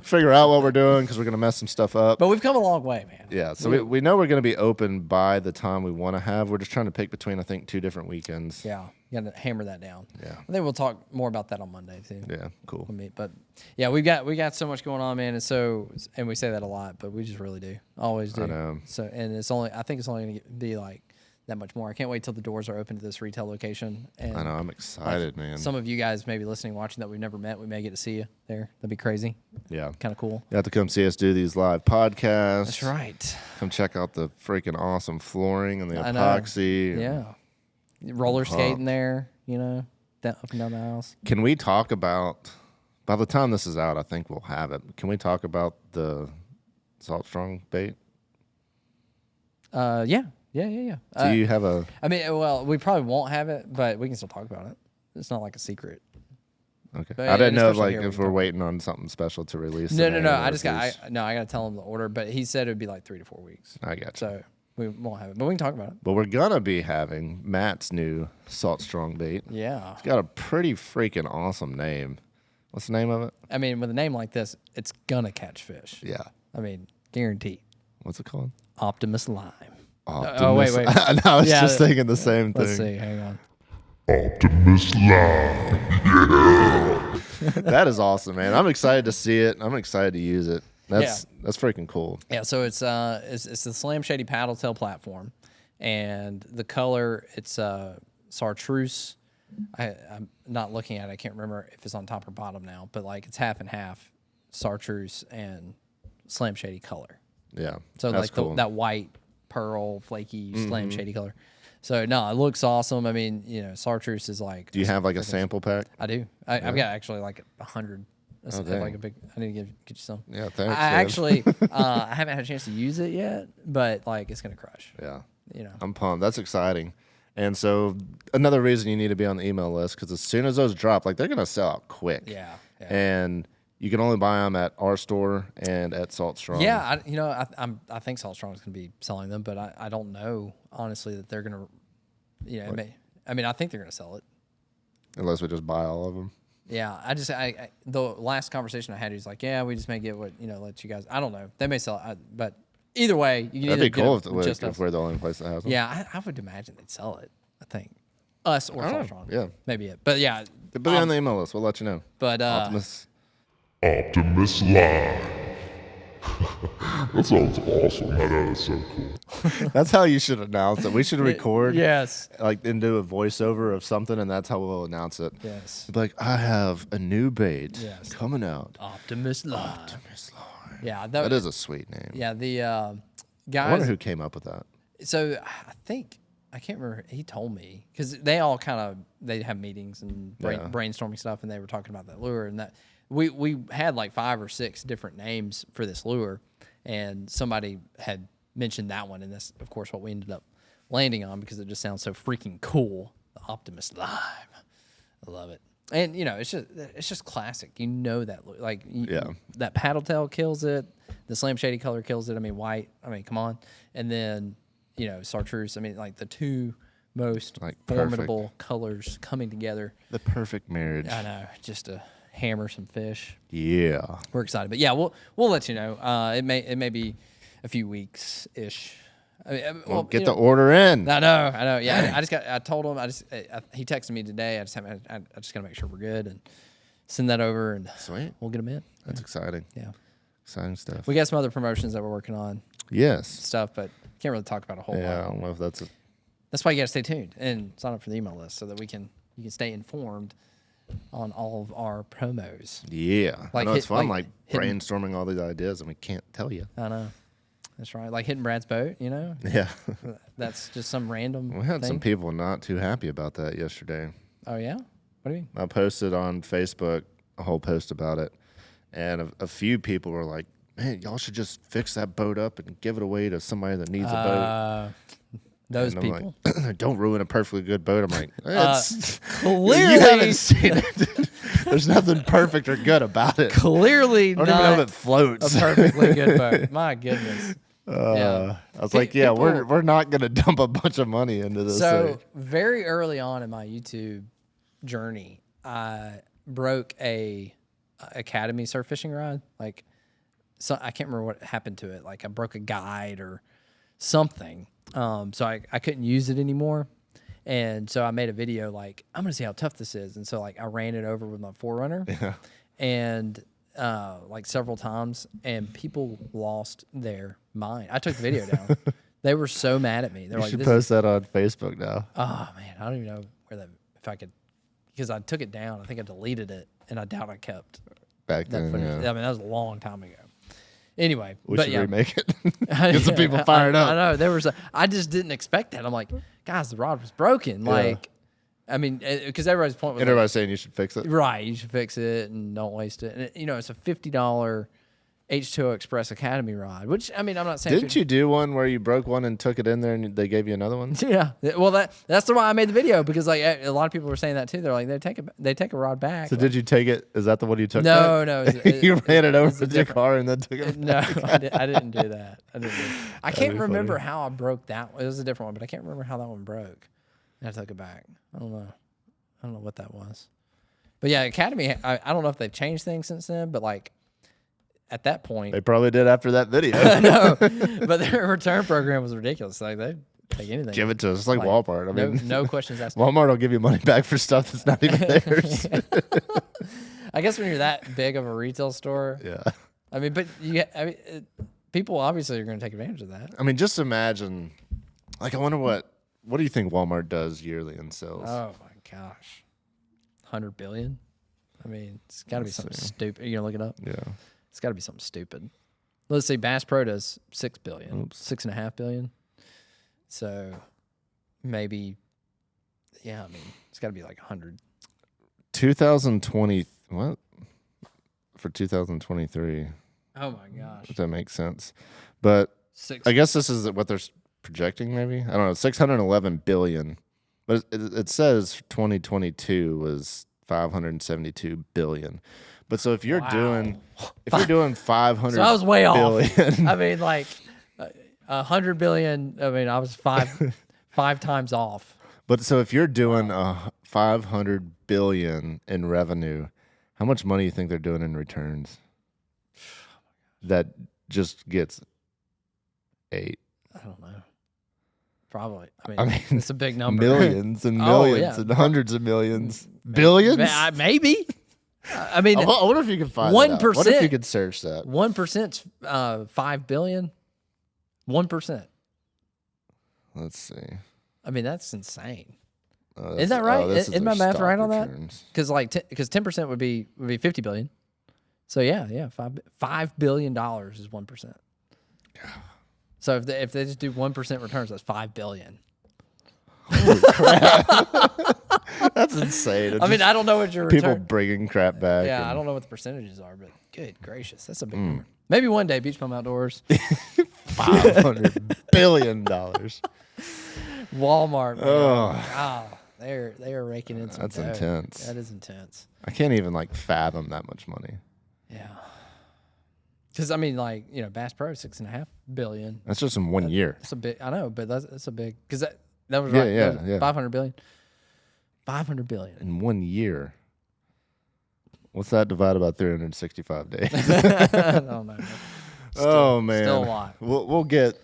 figure out what we're doing, because we're gonna mess some stuff up. but we've come a long way, man. Yeah, so we know we're gonna be open by the time we want to have. We're just trying to pick between, I think, 2 different weekends. Yeah. You got to hammer that down. Yeah. I think we'll talk more about that on Monday too. Yeah, cool. With me. But yeah, we got so much going on, man, and we say that a lot, but we just really do, always do. I know. So, and I think it's only going to be like that much more. I can't wait till the doors are open to this retail location. And I know. I'm excited, man. some of you guys may be listening, watching, that we've never met. We may get to see you there. That'd be crazy. Yeah. Kind of cool. You have to come see us do these live podcasts. That's right. Come check out the freaking awesome flooring and the I know. epoxy. Yeah. Roller skating there, up and down the house. Can we talk about, by the time this is out, I think we'll have it. Can we talk about the Salt Strong bait? Yeah. Do you have a... I mean, well, we probably won't have it, but we can still talk about it. It's not like a secret. Okay. But I didn't know especially here, if we we're can waiting on something special to release. No. today, or I just if got. he's- I got to tell him the order, but he said it would be like 3 to 4 weeks. I got you. So we won't have it, but we can talk about it. But we're gonna be having Matt's new Salt Strong bait. Yeah. It's got a pretty freaking awesome name. What's the name of it? I mean, with a name like this, it's gonna catch fish. Yeah. I mean, guaranteed. What's it called? Optimus Lime. Optimus. Oh, wait. I know, I was Yeah, just thinking the same thing. Let's see. Hang on. Optimus Lime. That is awesome, man. I'm excited to see it. I'm excited to use it. That's freaking cool. Yeah. So it's the Slam Shady paddle tail platform, and the color it's chartreuse. I'm not looking at it. I can't remember if it's on top or bottom now, but like it's half and half chartreuse and Slam Shady color. Yeah. So that's like cool. that white pearl flaky Slam Shady color. So no, it looks awesome. I mean, chartreuse is like. Do you have like a sample pack? I do. I've got actually like 100. That's dang. like a big. I need to get you some. Yeah, thanks. I man. actually I haven't had a chance to use it yet, but like it's gonna crush. Yeah. You know. I'm pumped. That's exciting. And so another reason you need to be on the email list, because as soon as those drop, like they're gonna sell out quick. Yeah. And you can only buy them at our store and at Salt Strong. Yeah. I think Salt Strong is gonna be selling them, but I don't know honestly that they're gonna. I think they're gonna sell it. Unless we just buy all of them. Yeah, the last conversation I had, he's like, yeah, we just may get what let you guys. I don't know. They may sell it, but either way, you can That'd either be cool get it if we're the only place that has them. Yeah, I would imagine they'd sell it. I think us or Salt Strong. Yeah. maybe it. But yeah, But be on the email list. We'll let you know. But Optimus. Optimus Live. That sounds awesome. That is so cool. That's how you should announce it. We should record. yes, Like, and do a voiceover of something, and that's how we'll announce it. yes, Be like, I have a new bait Yes. coming out. Optimus Live. Optimus Live. Yeah, That is a sweet name. Yeah, the I guys. wonder who came up with that. So I think I can't remember. He told me because they all they have meetings and brainstorming stuff, and they were talking about that lure and that we had like 5 or 6 different names for this lure, and somebody had mentioned that one, and that's of course what we ended up landing on because it just sounds so freaking cool. The Optimus Live, I love it, and it's just classic. You know that like that paddle tail kills it. The Slam Shady color kills it. I mean white. I mean come on, and then. Chartreuse. I mean, like the two most formidable colors coming together. The perfect marriage. I know, just to hammer some fish. Yeah, We're excited, but yeah, we'll let you know. It may be a few weeks ish. I mean, get the order in. I know. Yeah, I told him. He texted me today. I just gotta make sure we're good and send that over and Sweet. we'll get them in. That's exciting. Yeah, Exciting stuff. we got some other promotions that we're working on. Yes. Stuff, but can't really talk about a whole lot. Yeah, I don't know if that's That's why you got to stay tuned and sign up for the email list so that you can stay informed on all of our promos. Yeah. Like I know it's fun, hitting- brainstorming all these ideas, and we can't tell you. I know. That's right. Like hitting Brad's boat, Yeah. That's just some random We had thing. some people not too happy about that yesterday. Oh, yeah? What do you mean? I posted on Facebook a whole post about it, and a few people were like, man, y'all should just fix that boat up and give it away to somebody that needs a boat. Those And I'm people. like, don't ruin a perfectly good boat. I'm like, it's, Clearly, you haven't seen it. There's nothing perfect or good about it. clearly I don't not even know if it floats. a perfectly good boat. My goodness. I was like, yeah, we're not gonna dump a bunch of money into this So thing. very early on in my YouTube journey, I broke a academy surf fishing rod. So I can't remember what happened to it. Like I broke a guide or something. So I couldn't use it anymore. And so I made a video like, I'm going to see how tough this is. And so I ran it over with my Forerunner and several times, and people lost their mind. I took the video down. They were so mad at me. They're You like, should this post that on Facebook now. oh man, I don't even know if I could, because I took it down. I think I deleted it and I doubt I kept Back that then, footage. yeah. I mean, that was a long time ago. Anyway, We but should yeah. remake it. Get some people I fired up. know there was. I just didn't expect that. I'm like, guys, the rod was broken. I mean, because everybody's point was And everybody's saying you should fix it. right, you should fix it and don't waste it. And it's a $50 H2O Express Academy rod, which I mean, I'm not saying. Didn't you do one where you broke one and took it in there and they gave you another one? Yeah. Well, that's the why I made the video, because a lot of people were saying that too. They're like, they take a rod back. So did you take it? Is that the one you took? No, back? no. You ran it over it's a with your different- car and then took it. No, I didn't do that. I can't be remember funny. how I broke that one. It was a different one, but I can't remember how that one broke. I took it back. I don't know what that was. But yeah, Academy, I don't know if they've changed things since then, but at that point, They probably did after that video. no, but their return program was ridiculous. Like they take anything. Give it to us. It's like Walmart. I mean, no questions asked. Walmart will give you money back for stuff that's not even theirs. I guess when you're that big of a retail store, Yeah. I mean, but people obviously are going to take advantage of that. I mean, just imagine. I wonder what do you think Walmart does yearly in sales? Oh my gosh, 100 billion. I mean, it's got to be something stupid. You gonna look it up? Yeah. It's got to be something stupid. Let's see, Bass Pro does 6 billion, 6.5 billion. So maybe, yeah. I mean, it's got to be like 100. 2020. What? For 2023. Oh my gosh, If that makes sense. But six. I guess this is what they're projecting, maybe. I don't know. 611 billion. But it says 2022 was 572 billion. But so if you're doing 500 So I was way off. billion, I mean, 100 billion. I mean, I was five times off. but so if you're doing 500 billion in revenue, how much money do you think they're doing in returns? That just gets 8. I don't know. Probably. I mean, it's a big number. Millions and Oh, millions yeah. and hundreds of millions. Billions? Maybe. I mean, I wonder if you could find 1%. What if you could search that? 1%'s 5 billion. 1%. Let's see. I mean, that's insane. Is that right? Isn't my math right on that? Because 10% would be 50 billion. So yeah, $5 billion is 1%. So if they just do 1% returns, that's $5 billion. Holy crap! That's insane. I mean, I don't know what your people return. bringing crap back. Yeah, I don't know what the percentages are, but good gracious, that's a big number. Maybe one day, Beach Bum Outdoors, $500 billion. Walmart. Man. Oh. Wow, they are raking in some. That's dough. intense. That is intense. I can't even fathom that much money. Yeah. Because I mean, Bass Pro $6.5 billion. That's just in 1 year. That's a big. I know, but that's a big. Because that was Yeah, right. yeah, that was yeah. 500 billion. 500 billion. In 1 year. What's that divided by 365 days? I don't know. Oh man, still a lot. We'll get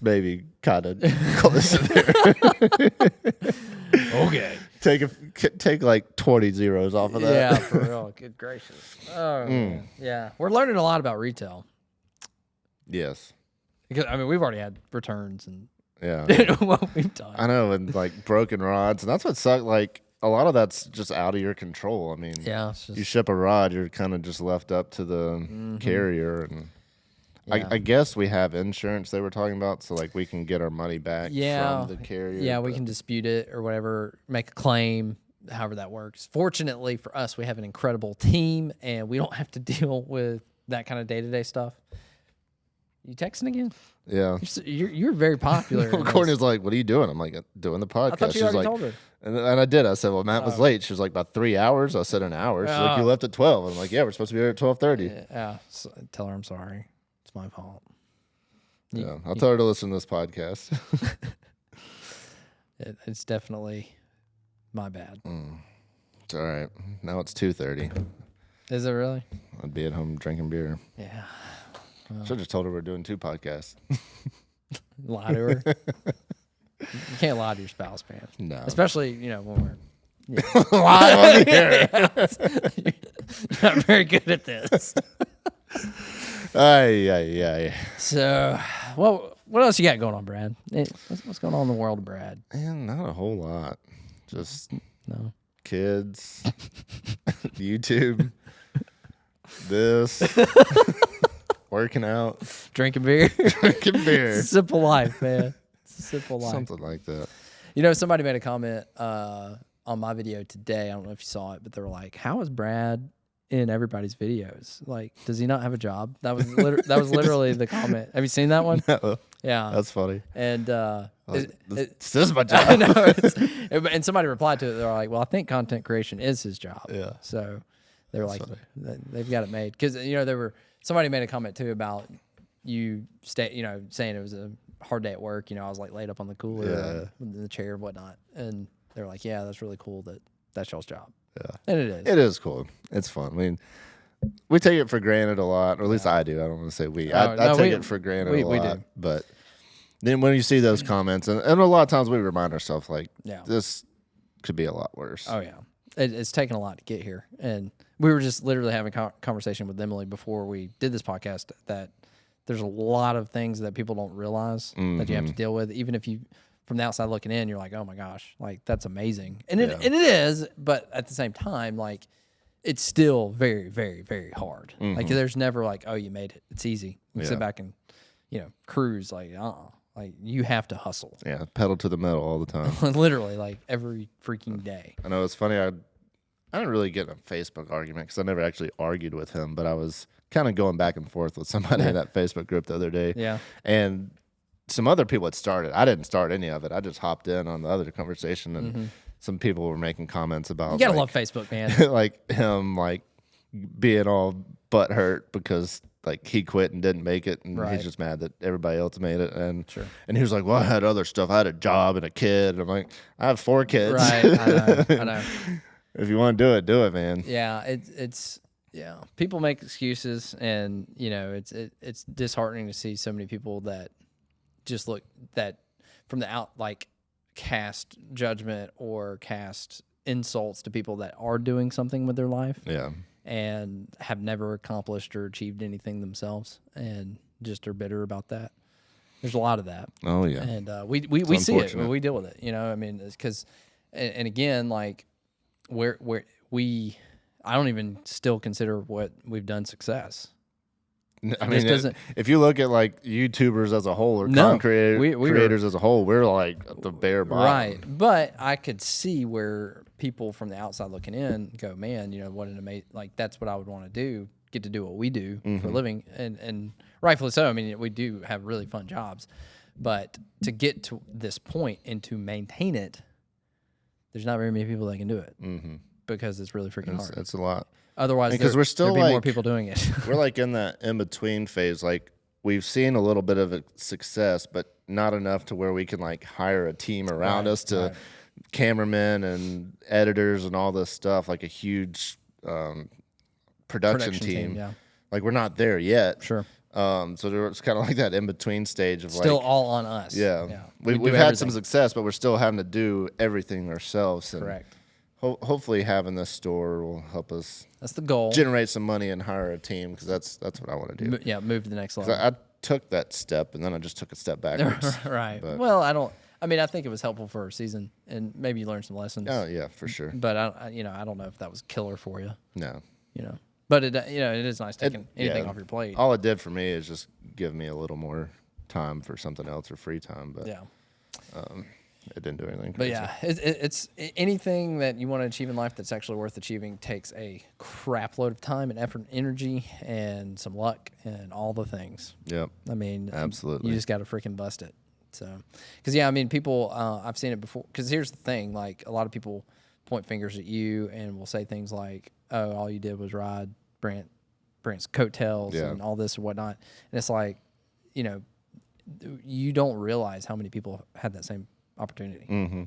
maybe kind of close to there. Okay. Take like 20 zeros off of that. Yeah, for real. Good gracious. Oh, man. Yeah. We're learning a lot about retail. Yes. Because I mean, we've already had returns and Yeah. what we've done. I know, and broken rods, and that's what sucks. A lot of that's just out of your control. I mean, Yeah. It's just, you ship a rod, you're kind of just left up to the carrier, and Yeah. I guess we have insurance they were talking about, so we can get our money back Yeah. from the carrier. Yeah, we but- can dispute it or whatever, make a claim, however that works. Fortunately for us, we have an incredible team and we don't have to deal with that kind of day-to-day stuff. You texting again? Yeah. You're very popular. in this. Courtney's like, "What are you doing?" I'm like, "Doing the podcast." I thought you She's already like, told her. and I did. I said, "Well, Matt was late." She was like, "About 3 hours." I said, "An hour." She's like, "You Oh. left at 12." I'm like, "Yeah, we're supposed to be here at 12:30." Yeah, so tell her I'm sorry. It's my fault. Yeah, I'll tell her to listen to this podcast. It's definitely my bad. It's all right. Now it's 2:30. Is it really? I'd be at home drinking beer. Yeah. Should have just told her we're doing 2 podcasts. Lie to her. You can't lie to your spouse, man. No. Especially, when we're Live on the air. You're not very good at this. Ay. So, what else you got going on, Brad? What's going on in the world of Brad? Man, not a whole lot. Just No. kids, YouTube, this, working out, Drinking beer. drinking It's beer. a simple life, man. It's a simple life. Something like that. Somebody made a comment on my video today. I don't know if you saw it, but they were like, "How is Brad in everybody's videos? Like, does he not have a job?" That was literally the comment. Have you seen that one? No, Yeah. that's funny. And This is my I job. know. And somebody replied to it. They're like, "Well, I think content creation is his job." Yeah. So they were like, they've got it made because somebody made a comment too about you saying it was a hard day at work. I was laid up on the cooler, in the chair, and whatnot. And they're like, "Yeah, that's really cool that's y'all's job." Yeah. And it is. It is cool. It's fun. I mean, we take it for granted a lot, or at least I do. I don't want to say we. I take it for granted a lot. we do. But then when you see those comments, and a lot of times we remind ourselves, this could be a lot worse. Oh yeah, it's taken a lot to get here, and we were just literally having a conversation with Emily before we did this podcast that there's a lot of things that people don't realize that you have to deal with, even if you from the outside looking in, you're like, oh my gosh, that's amazing, and it is, but at the same time, it's still very, very, very hard. There's never oh, you made it, it's easy. You sit back and cruise you have to hustle. Yeah, pedal to the metal all the time. Literally, every freaking day. I know it's funny. I didn't really get in a Facebook argument because I never actually argued with him, but I was kind of going back and forth with somebody in that Facebook group the other day. Yeah. And some other people had started. I didn't start any of it. I just hopped in on the other conversation, and some people were making comments about You gotta love Facebook, man. him being all butthurt because he quit and didn't make it, and Right. he's just mad that everybody else made it. And Sure. and he was like, "Well, I had other stuff. I had a job and a kid." And I'm like, "I have 4 kids. Right. I know. If you want to do it, man." Yeah, it's people make excuses, and it's disheartening to see so many people that just look that from the out, like cast judgment or cast insults to people that are doing something with their life Yeah. and have never accomplished or achieved anything themselves and just are bitter about that. There's a lot of that. Oh yeah. And we see it. unfortunate. We deal with it. You know, I mean, it's because, and again, like I don't even still consider what we've done success. I It mean, just doesn't. if you look at like YouTubers as a whole or No, content we were- creators as a whole, we're like at the bare bottom. Right. But I could see where people from the outside looking in go, man, you know, what an amazing, like, that's what I would want to do, get to do what we do for a living. And rightfully so. I mean, we do have really fun jobs. But to get to this point and to maintain it, there's not very many people that can do it because it's really freaking hard. It's a lot. Otherwise, because we're still there'd be more like- people doing it. We're like in that in between phase. Like we've seen a little bit of a success, but not enough to where we can like hire a team around us to cameramen and editors and all this stuff, like a huge production team. Yeah, Like we're not there yet. sure. So it's kind of like that in between stage of Still like, all on us. yeah. We do We've had some everything. success, but we're still having to do everything ourselves. And Correct. hopefully having this store will help us That's the goal. generate some money and hire a team, because that's what I want to do. Move to the next 'Cause level. I took that step and then I just took a step backwards. Right. But- Well, I think it was helpful for a season, and maybe you learned some lessons. Oh yeah, for sure. But I don't know if that was killer for you. No, But it is nice taking anything yeah. off your plate. all it did for me is just give me a little more time for something else or free time. But Yeah. it didn't do anything. But Crazy. yeah, it's anything that you want to achieve in life that's actually worth achieving takes a crap load of time and effort and energy and some luck and all the things. Yep. I mean, Absolutely. you just got to freaking bust it. So, because I mean, people, I've seen it before. Because here's the thing: like a lot of people point fingers at you and will say things like, "Oh, all you did was ride Brent's coattails Yeah. and all this and whatnot." And it's like, you don't realize how many people had that same opportunity. Mm-hmm.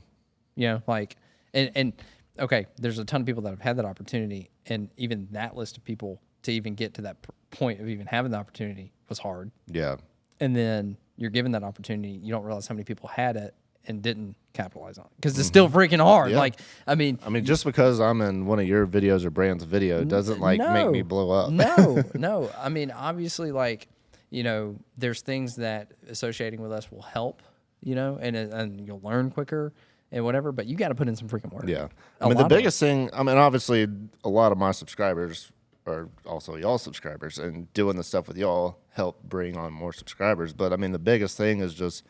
You know, like, and okay, there's a ton of people that have had that opportunity, and even that list of people to even get to that point of even having the opportunity was hard. Yeah. And then you're given that opportunity, you don't realize how many people had it and didn't capitalize on it because it's still freaking hard. Yeah. Like, I mean, just because I'm in one of your videos or Brand's video doesn't like make me blow up. No. I mean, obviously, like, there's things that associating with us will help, and you'll learn quicker and whatever, but you got to put in some freaking work. Yeah. A I mean, the lot of biggest thing, obviously a lot of my subscribers are also y'all subscribers, and doing the stuff with y'all help bring on more subscribers. But I mean, the biggest thing is just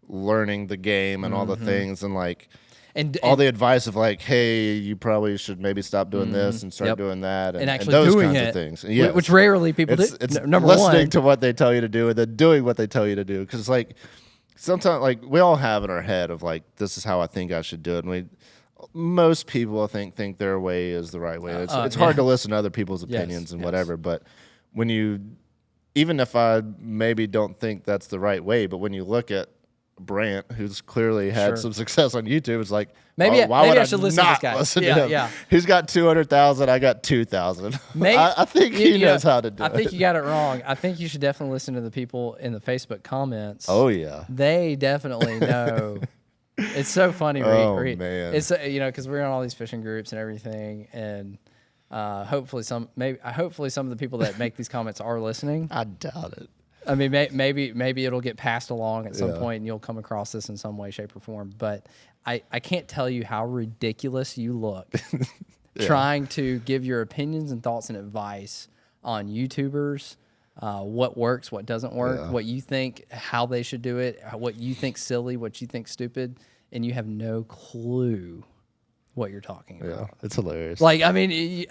learning the game and all the things, and like and all the advice of like, hey, you probably should maybe stop doing this and start Yep. doing that, and actually those doing kinds it, of things. Yes. which rarely people do. It's Number listening one, to what they tell you to do and then doing what they tell you to do. Because like sometimes, like we all have in our head of like, this is how I think I should do it. And most people I think their way is the right way. It's hard to listen to other people's opinions and whatever. But when even if I maybe don't think that's the right way, but when you look at Brant, who's clearly had some success on YouTube, it's like, maybe why would I should listen to this guy. Listen Yeah, to him? yeah. He's got 200,000. I got 2,000. Maybe, I think he knows how to do it. I think you got it wrong. I think you should definitely listen to the people in the Facebook comments. Oh yeah. They definitely know. It's so funny. Oh, man. It's because we're on all these fishing groups and everything, and hopefully some of the people that make these comments are listening. I doubt it. I mean, maybe it'll get passed along at some point, and you'll come across this in some way, shape, or form. But I can't tell you how ridiculous you look trying to give your opinions and thoughts and advice on YouTubers, what works, what doesn't work, what you think, how they should do it, what you think silly, what you think stupid, and you have no clue what you're talking about. Yeah, it's hilarious. Like, I mean,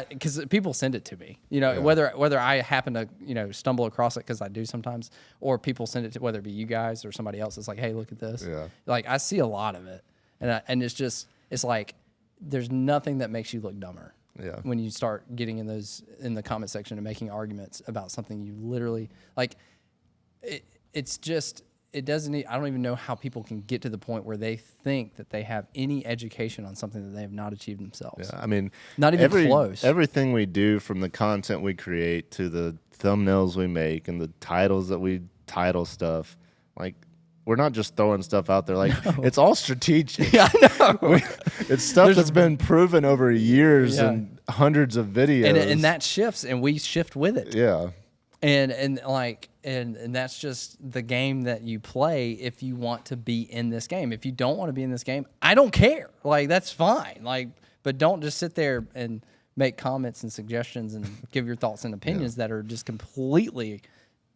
because people send it to me, whether I happen to, stumble across it because I do sometimes, or people send it to, whether it be you guys or somebody else. It's like, hey, look at this. Yeah. Like, I see a lot of it, and it's like, there's nothing that makes you look dumber. Yeah. When you start getting in the comment section and making arguments about something you literally like, it's just. It doesn't. I don't even know how people can get to the point where they think that they have any education on something that they have not achieved themselves. Yeah, I mean, Not even close. Everything we do, from the content we create to the thumbnails we make and the titles that we title stuff, like we're not just throwing stuff out there. Like it's all strategic. Yeah, I know. It's stuff that's been proven over years and hundreds of videos. And that shifts, and we shift with it. Yeah. And that's just the game that you play if you want to be in this game. If you don't want to be in this game, I don't care. Like, that's fine. Like, but don't just sit there and make comments and suggestions and give your thoughts and opinions that are just completely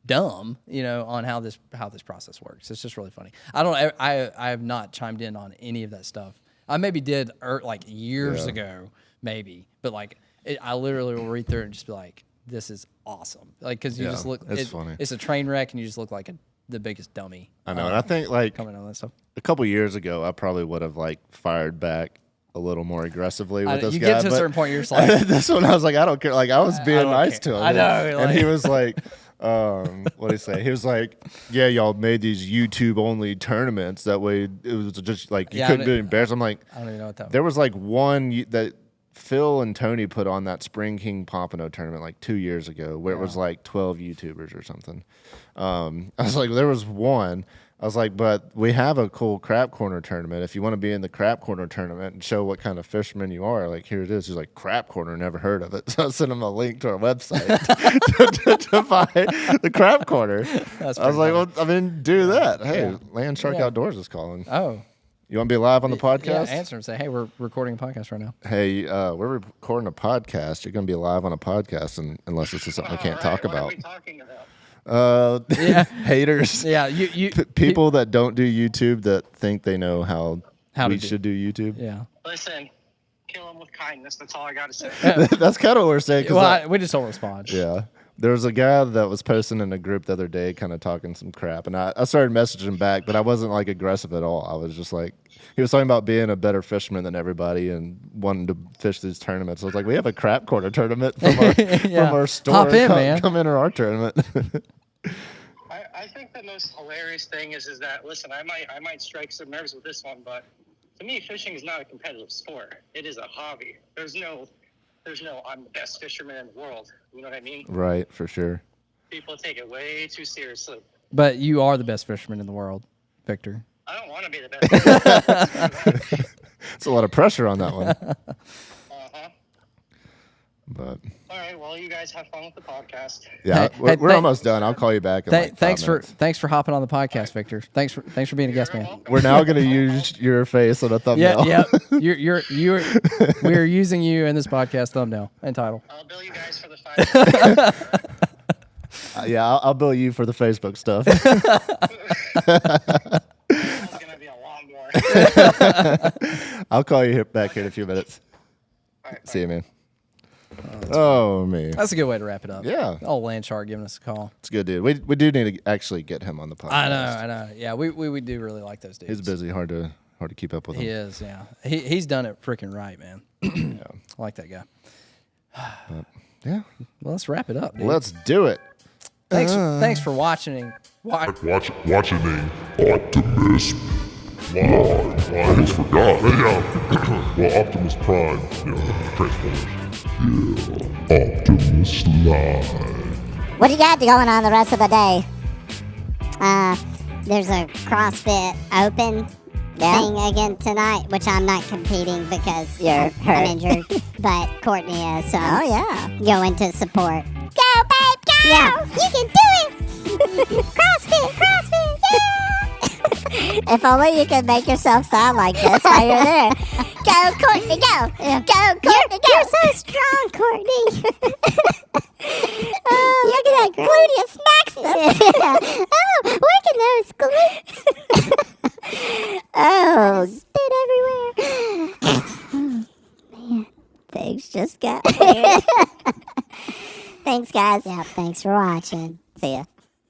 dumb, on how this process works. It's just really funny. I have not chimed in on any of that stuff. I maybe did like years ago, maybe, but like I literally will read through it and just be like, this is awesome. Like, because you just look, it's funny. It's a train wreck, and you just look like the biggest dummy. I know, and I think like coming on that stuff. A couple years ago, I probably would have like fired back a little more aggressively with this guy. You get to a certain point, you're just like, this one I was like, I don't care. Like I was being nice to him. I know, and he was like, what did he say? He was like, yeah, y'all made these YouTube only tournaments. That way, it was just like you couldn't be embarrassed. I'm like, I don't even know what that was. There was like one that Phil and Tony put on that Spring King Pompano tournament like 2 years ago, where it was like 12 YouTubers or something. I was like, there was one. I was like, but we have a cool Crap Corner tournament. If you want to be in the Crap Corner tournament and show what kind of fisherman you are, like, here it is. He's like, Crap Corner, never heard of it. So I sent him a link to our website to buy the Crap Corner. I was like, well, I mean, do that. Hey, Land Shark Outdoors is calling. Oh. You want to be live on the podcast? Yeah, answer and say, hey, we're recording a podcast right now. Hey, we're recording a podcast. You're going to be live on a podcast unless this is something we can't talk about. What are we talking about? Haters. Yeah, you people that don't do YouTube that think they know how we should do YouTube. Yeah. Listen, kill them with kindness. That's all I got to say. That's kind of what we're saying. Well, we just don't respond. Yeah. There was a guy that was posting in a group the other day kind of talking some crap, and I started messaging back, but I wasn't like aggressive at all. I was just like, he was talking about being a better fisherman than everybody and wanting to fish these tournaments. I was like, we have a Crap Corner tournament from our store. Hop in, man. Come enter our tournament. I think the most hilarious thing is that, listen, I might strike some nerves with this one, but to me, fishing is not a competitive sport. It is a hobby. There's no I'm the best fisherman in the world. You know what I mean? Right, for sure. People take it way too seriously. But you are the best fisherman in the world, Victor. I don't want to be the best. It's a lot of pressure on that one. Uh-huh. But all right, well, you guys have fun with the podcast. yeah, we're almost done. I'll call you back. In like 5 minutes. Thanks for hopping on the podcast, Victor. Thanks for being a guest, man. We're now going to use your face on a thumbnail. Yeah. We're using you in this podcast thumbnail and title. I'll bill you guys for the 5. Yeah, I'll bill you for the Facebook stuff. It's gonna be a lot more. I'll call you back here in a few minutes. All right, See you, man. Oh, man. That's a good way to wrap it up. Yeah. Old Land Shark giving us a call. It's a good dude. We do need to actually get him on the podcast. I know. Yeah, we do really like those dudes. He's busy, hard to keep up with him. He is, yeah. He's done it freaking right, man. Yeah. I like that guy. Yeah. Well, let's wrap it up, dude. Let's do it. Thanks for watching. Watching Optimus Live. I forgot. Yeah. Well, Optimus Prime. Yeah. Transformers. Yeah. Optimus Live. What do you got going on the rest of the day? There's a CrossFit Open thing again tonight, which I'm not competing because I'm injured, but Courtney is. So going to support. Go, babe, go! Yeah. You can do it! CrossFit, yeah! If only you could make yourself sound like this while you're there. Go, Courtney, go! Yeah. Go, Courtney, go! You're so strong, Courtney. Look at that gluteus maximus. Yeah. Oh, working those glutes. Oh, spit everywhere. Man, things just got weird. Thanks, guys. Yeah, thanks for watching. See ya.